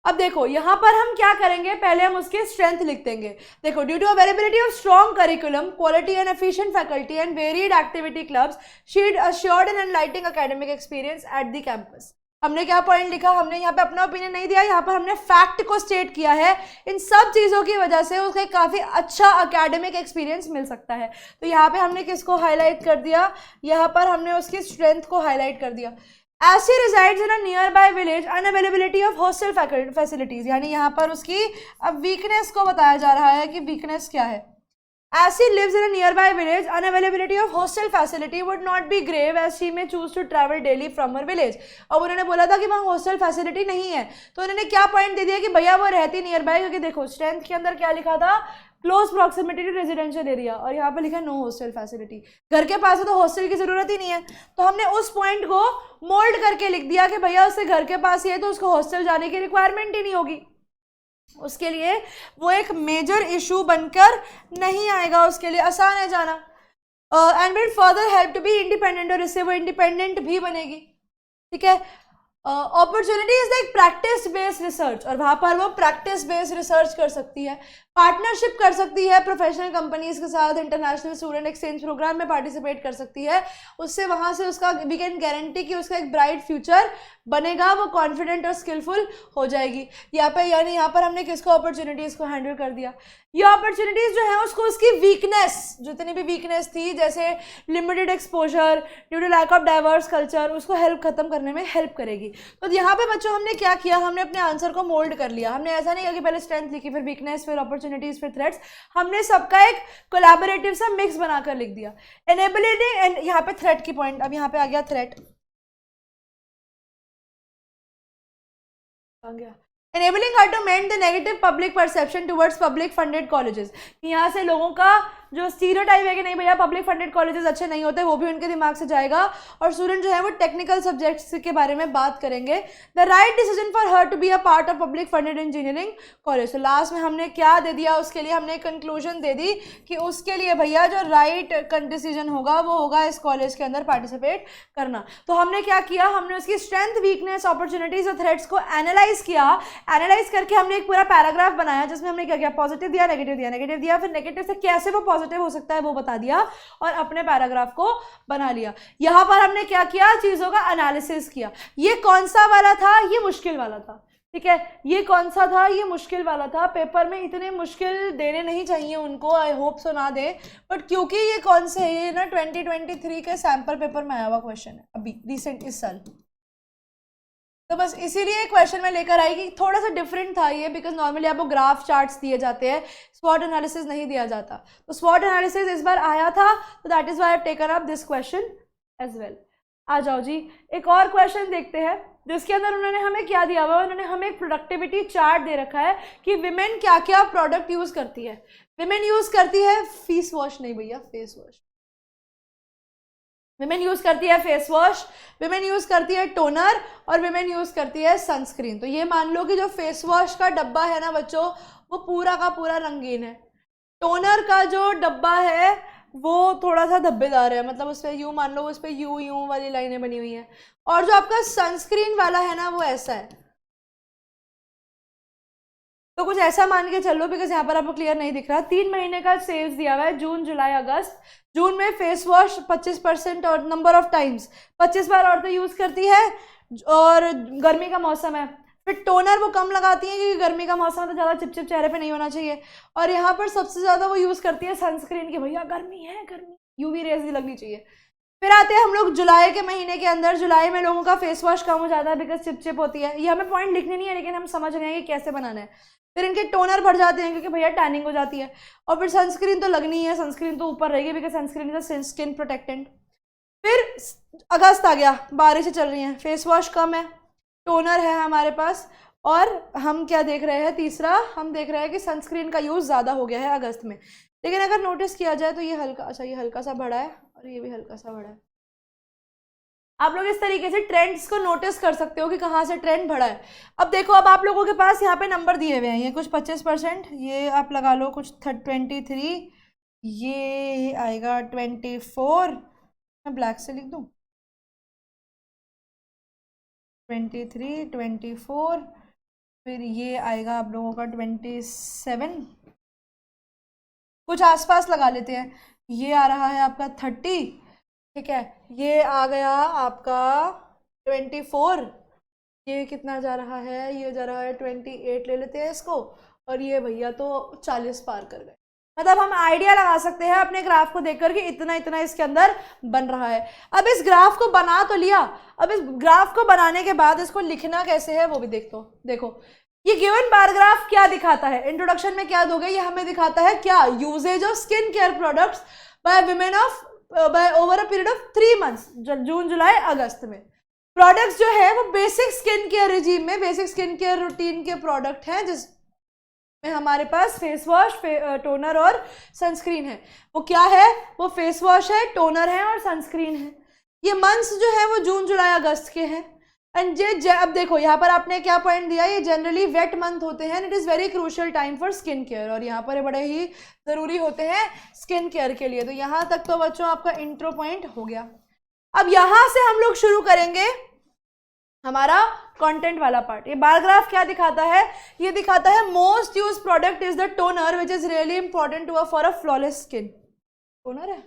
अब देखो यहाँ पर हम क्या करेंगे, पहले हम उसके स्ट्रेंथ लिख देंगे। देखो due to availability of strong curriculum, quality and efficient faculty and varied activity clubs, she assured and enlightening academic experience at the campus. हमने क्या पॉइंट लिखा? हमने यहाँ पे अपना ओपिनियन नहीं दिया, यहाँ पर हमने फैक्ट को स्टेट किया है। इन सब चीज़ों की वजह से उसको काफ़ी अच्छा एकेडमिक एक्सपीरियंस मिल सकता है। तो यहाँ पे हमने किसको हाईलाइट कर दिया? यहाँ पर हमने उसकी स्ट्रेंथ को हाईलाइट कर दिया। As she resides in a nearby village, unavailability of hostel facilities, यानी यहाँ पर उसकी अब वीकनेस को बताया जा रहा है कि वीकनेस क्या है। As she lives in a nearby village, unavailability of hostel facility would not be grave as she may choose to travel daily from her village। अब उन्होंने बोला था कि वहाँ हॉस्टल फैसिलिटी नहीं है, तो उन्होंने क्या पॉइंट दे दिया कि भैया वो रहती नियर बाय, क्योंकि देखो स्ट्रेंथ के अंदर क्या लिखा था? Close proximity to residential area, और यहाँ पे लिखा नो हॉस्टल फैसिलिटी। घर के पास है तो हॉस्टल की जरूरत ही नहीं है। तो हमने उस पॉइंट को मोल्ड करके लिख दिया कि भैया उससे घर के पास ही है तो उसको हॉस्टल जाने की रिक्वायरमेंट ही नहीं होगी, उसके लिए वो एक मेजर इशू बनकर नहीं आएगा, उसके लिए आसान है जाना। And will further help to be independent, और इससे वो इंडिपेंडेंट भी बनेगी। ठीक है। Opportunity is like practice based research, और वहाँ पर वो प्रैक्टिस बेस्ड रिसर्च कर सकती है, पार्टनरशिप कर सकती है प्रोफेशनल कंपनीज के साथ, इंटरनेशनल स्टूडेंट एक्सचेंज प्रोग्राम में पार्टिसिपेट कर सकती है। उससे वहाँ से उसका वी कैन गारंटी कि उसका एक ब्राइट फ्यूचर बनेगा वो कॉन्फिडेंट और स्किलफुल हो जाएगी। यहाँ पे यानी यहाँ पर हमने किसको अपॉर्चुनिटीज़ को हैंडल कर दिया। ये अपॉर्चुनिटीज़ जो है उसको उसकी वीकनेस, जितनी भी वीकनेस थी जैसे limited exposure due to lack of diverse culture, उसको हेल्प खत्म करने में हेल्प करेगी। तो यहाँ पे बच्चों हमने क्या किया, हमने अपने आंसर को मोल्ड कर लिया। हमने ऐसा नहीं किया कि पहले स्ट्रेंथ लिखी फिर वीकनेस फिर अपॉर्चुनिटीज़ फिर थ्रेट्स, हमने सबका एक कोलैबोरेटिव सा मिक्स बनाकर लिख दिया। एनेबिलिटी एंड यहाँ पे थ्रेट की पॉइंट, अब यहाँ पे आ गया थ्रेट, आ गया enabling her to mend the negative public perception towards public funded colleges। यहाँ से लोगों का जो स्टीरियोटाइप है कि नहीं भैया पब्लिक फंडेड कॉलेजेस अच्छे नहीं होते, वो भी उनके दिमाग से जाएगा और स्टूडेंट जो है वो टेक्निकल सब्जेक्ट्स के बारे में बात करेंगे। The right decision for her to be a part of public funded engineering college. तो लास्ट में हमने क्या दे दिया, उसके लिए हमने कंक्लूजन दे दी कि उसके लिए भैया जो राइट डिसीजन होगा वो होगा इस कॉलेज के अंदर पार्टिसिपेट करना। तो हमने क्या किया, हमने उसकी स्ट्रेंथ वीकनेस अपॉर्चुनिटीज और थ्रेट्स को एनालाइज किया। एनालाइज करके हमने एक पूरा पैराग्राफ बनाया जिसमें हमने क्या किया, पॉजिटिव दिया, नेगेटिव दिया, फिर नेगेटिव से कैसे वो पॉजिटिव हो सकता है वो बता दिया और अपने पैराग्राफ को बना लिया। यहां पर हमने क्या किया, चीजों का एनालिसिस किया। ये कौन सा वाला था, ये मुश्किल वाला था, ठीक है। ये कौन सा था, ये मुश्किल वाला था। पेपर में इतने मुश्किल देने नहीं चाहिए उनको, आई होप सो ना दे, बट क्योंकि ये कौन से है, ये ना 2023 के सैंपल पेपर में आया हुआ क्वेश्चन है अभी रिसेंट इस साल, तो बस इसीलिए क्वेश्चन में लेकर आई कि थोड़ा सा डिफरेंट था ये, बिकॉज नॉर्मली आपको ग्राफ चार्ट्स दिए जाते हैं, स्वॉट एनालिसिस नहीं दिया जाता। तो स्वॉट एनालिसिस इस बार आया था, तो that is why I have taken up this question as well. आ जाओ जी, एक और क्वेश्चन देखते हैं जिसके अंदर उन्होंने हमें क्या दिया हुआ है, उन्होंने हमें एक प्रोडक्टिविटी चार्ट दे रखा है कि विमेन क्या क्या प्रोडक्ट यूज करती है। विमेन यूज करती है फेस वॉश, नहीं भैया फेस वॉश, विमेन यूज करती है फेस वॉश, विमेन यूज करती है टोनर और विमेन यूज करती है सनस्क्रीन। तो ये मान लो कि जो फेस वॉश का डब्बा है ना बच्चों, वो पूरा का पूरा रंगीन है। टोनर का जो डब्बा है वो थोड़ा सा धब्बेदार है, मतलब उस पर यूं मान लो, उस पर यूं वाली लाइनें बनी हुई हैं। और जो आपका सनस्क्रीन वाला है ना वो ऐसा है, तो कुछ ऐसा मान के चलो, बिकॉज यहाँ पर आपको क्लियर नहीं दिख रहा। 3 महीने का सेल्स दिया हुआ है, जून जुलाई अगस्त। जून में फेस वॉश 25% और नंबर ऑफ टाइम्स 25 बार औरतें यूज करती है, और गर्मी का मौसम है। फिर टोनर वो कम लगाती हैं क्योंकि गर्मी का मौसम है तो ज़्यादा चिपचिप चेहरे पे नहीं होना चाहिए। और यहाँ पर सबसे ज़्यादा वो यूज़ करती है सनस्क्रीन की, भैया गर्मी है, गर्मी यूवी रेज भी लगनी चाहिए। फिर आते हैं हम लोग जुलाई के महीने के अंदर। जुलाई में लोगों का फेस वॉश कम हो जाता है बिकॉज चिपचिप होती है। ये हमें पॉइंट लिखने नहीं है, लेकिन हम समझ रहे हैं कि कैसे बनाना है। फिर इनके टोनर बढ़ जाते हैं क्योंकि भैया टैनिंग हो जाती है। और फिर सनस्क्रीन तो लगनी है, सनस्क्रीन तो ऊपर रहेगी because sunscreen is a skin protectant. फिर अगस्त आ गया, बारिशें चल रही हैं, फेस वॉश कम है, टोनर है हमारे पास, और हम क्या देख रहे हैं, तीसरा हम देख रहे हैं कि सनस्क्रीन का यूज़ ज़्यादा हो गया है अगस्त में। लेकिन अगर नोटिस किया जाए तो ये हल्का, अच्छा ये हल्का सा बढ़ा है और ये भी हल्का सा बढ़ा है। आप लोग इस तरीके से ट्रेंड्स को नोटिस कर सकते हो कि कहाँ से ट्रेंड बढ़ा है। अब देखो, अब आप लोगों के पास यहाँ पे नंबर दिए हुए हैं, ये कुछ 25%, ये आप लगा लो कुछ 23, ये आएगा 24, मैं ब्लैक से लिख दूँ 23, 24, फिर ये आएगा आप लोगों का 27, कुछ आसपास लगा लेते हैं। ये आ रहा है आपका 30, ठीक है। ये आ गया आपका 24, ये कितना जा रहा है, ये जा रहा है 28, ले लेते हैं इसको। और ये भैया तो 40 पार कर गए। मतलब हम आइडिया लगा सकते हैं अपने ग्राफ को देखकर कि इतना इतना इसके अंदर बन रहा है। अब इस ग्राफ को बना तो लिया, अब इस ग्राफ को बनाने के बाद इसको लिखना कैसे है वो भी देखो ये गिवन बार ग्राफ क्या दिखाता है। इंट्रोडक्शन में क्या दोगे, ये हमें दिखाता है क्या, usages of skin care products by women of by over a period of 3 months, जून जुलाई अगस्त में। प्रोडक्ट्स जो है वो बेसिक स्किन केयर रिजीम में, बेसिक स्किन केयर रूटीन के प्रोडक्ट हैं जिसमें हमारे पास फेस वॉश, टोनर और सनस्क्रीन है। वो क्या है, वो फेस वॉश है, टोनर है और सनस्क्रीन है। ये मंथ्स जो है वो जून जुलाई अगस्त के हैं। एंड अब देखो यहाँ पर आपने क्या पॉइंट दिया, ये जनरली वेट मंथ होते हैं, it is very crucial time for skin care, और यहाँ पर ये बड़े ही ज़रूरी होते हैं स्किन केयर के लिए। तो यहाँ तक तो बच्चों आपका इंट्रो पॉइंट हो गया। अब यहाँ से हम लोग शुरू करेंगे हमारा कंटेंट वाला पार्ट। ये बार ग्राफ क्या दिखाता है, ये दिखाता है most use product is the toner which is really important to for a flawless skin. Toner है,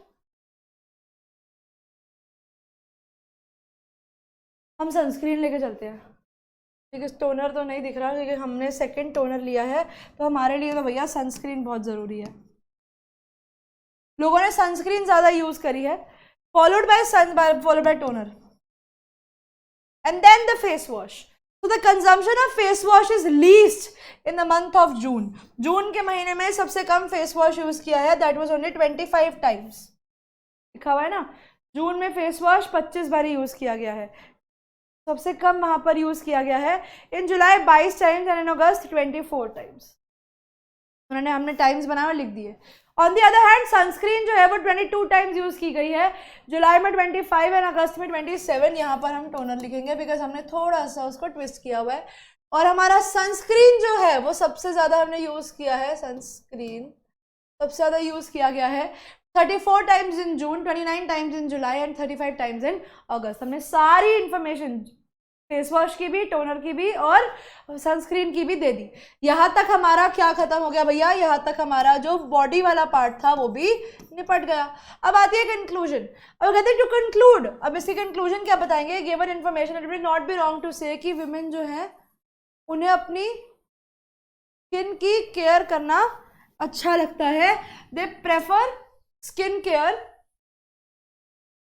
हम सनस्क्रीन लेके चलते हैं, ठीक है। टोनर तो नहीं दिख रहा क्योंकि हमने सेकंड टोनर लिया है, तो हमारे लिए तो भैया सनस्क्रीन बहुत ज़रूरी है। लोगों ने सनस्क्रीन ज़्यादा यूज़ करी है, followed by toner and then the face wash. So the consumption of face wash is least in the month of June. जून के महीने में सबसे कम फेस वॉश यूज़ किया है, that was only 25 times. लिखा हुआ है ना, जून में फेस वॉश 25 बार यूज़ किया गया है, सबसे कम वहाँ पर यूज़ किया गया है। इन जुलाई 22 times and in August 24 times. हमने टाइम्स बनाए और लिख दिए। On the other hand sunscreen जो है वो 22 टाइम्स यूज़ की गई है, जुलाई में 25 एंड अगस्त में 27। यहाँ पर हम टोनर लिखेंगे बिकॉज हमने थोड़ा सा उसको ट्विस्ट किया हुआ है। और हमारा सनस्क्रीन जो है वो सबसे ज़्यादा हमने यूज़ किया है, सनस्क्रीन सबसे ज़्यादा यूज़ किया गया है 34 times in June, 29 times in July and 35 times in August. हमने सारी इंफॉर्मेशन फेस वॉश की भी, टोनर की भी और सनस्क्रीन की भी दे दी। यहाँ तक हमारा क्या खत्म हो गया भैया, यहाँ तक हमारा जो बॉडी वाला पार्ट था वो भी निपट गया। अब आती है कंक्लूजन। अब कहते हैं टू कंक्लूड, अब इसकी कंक्लूजन क्या बताएंगे, given information it will not be wrong to say कि विमेन जो है उन्हें अपनी स्किन की केयर करना अच्छा लगता है, they prefer skin care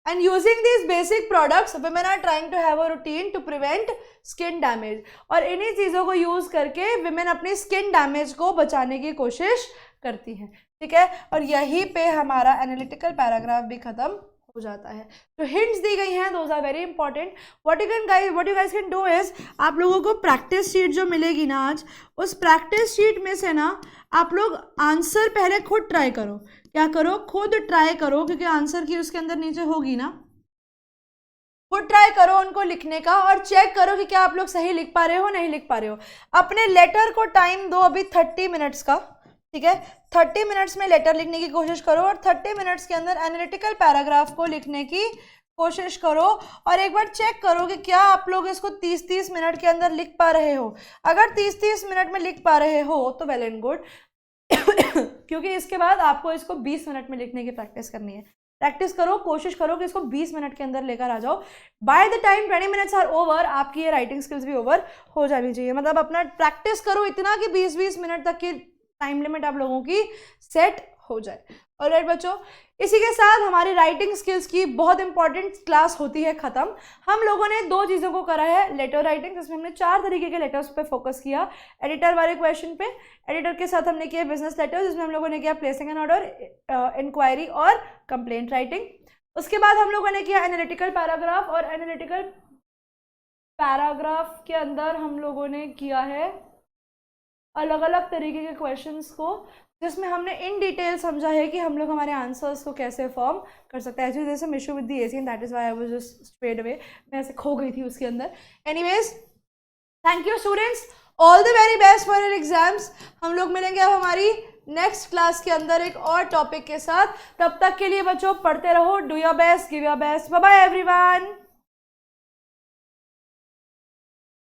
and using these basic products women are trying to have a routine to prevent skin damage। और इन्हीं चीज़ों को यूज़ करके women अपनी स्किन डैमेज को बचाने की कोशिश करती हैं, ठीक है। और यहीं पे हमारा एनालिटिकल पैराग्राफ भी खत्म हो जाता है। जो हिंट्स दी गई हैं those are very important. What you guys can do is, आप लोगों को प्रैक्टिस शीट जो मिलेगी ना आज, उस प्रैक्टिस शीट में से ना आप लोग आंसर पहले खुद ट्राई करो। क्या करो, खुद ट्राई करो, क्योंकि आंसर की उसके अंदर नीचे होगी ना, खुद ट्राई करो उनको लिखने का और चेक करो कि क्या आप लोग सही लिख पा रहे हो नहीं लिख पा रहे हो। अपने लेटर को टाइम दो अभी 30 मिनट्स का, ठीक है। 30 मिनट्स में लेटर लिखने की कोशिश करो और 30 मिनट्स के अंदर एनालिटिकल पैराग्राफ को लिखने की कोशिश करो और एक बार चेक करो कि क्या आप लोग इसको 30-30 मिनट के अंदर लिख पा रहे हो। अगर 30-30 मिनट में लिख पा रहे हो तो वेल एंड गुड, क्योंकि इसके बाद आपको इसको 20 मिनट में लिखने की प्रैक्टिस करनी है। प्रैक्टिस करो, कोशिश करो कि इसको 20 मिनट के अंदर लेकर आ जाओ। By the time 20 minutes are over, आपकी ये राइटिंग स्किल्स भी ओवर हो जानी चाहिए। मतलब अपना प्रैक्टिस करो इतना कि 20-20 मिनट तक की टाइम लिमिट आप लोगों की सेट हो जाए। ऑलराइट बच्चों, इसी के साथ हमारी राइटिंग स्किल्स की बहुत इंपॉर्टेंट क्लास होती है ख़त्म। हम लोगों ने 2 चीज़ों को करा है, लेटर राइटिंग जिसमें हमने 4 तरीके के लेटर्स पे फोकस किया। एडिटर वाले क्वेश्चन पे, एडिटर के साथ हमने किया बिजनेस लेटर जिसमें हम लोगों ने किया प्लेसिंग एन ऑर्डर, इंक्वायरी और कंप्लेंट राइटिंग। उसके बाद हम लोगों ने किया एनालिटिकल पैराग्राफ, और एनालिटिकल पैराग्राफ के अंदर हम लोगों ने किया है अलग अलग तरीके के क्वेश्चंस को, जिसमें हमने इन डिटेल समझा है कि हम लोग हमारे आंसर्स को कैसे फॉर्म कर सकते हैं। एक्चुअली जैसे issue with the AC and that is why I was just straight away, मैं ऐसे खो गई थी उसके अंदर। Anyways, thank you students, all the very best for your exams. हम लोग मिलेंगे अब हमारी नेक्स्ट क्लास के अंदर एक और टॉपिक के साथ। तब तक के लिए बच्चों पढ़ते रहो, do your best, give your best, bye bye everyone.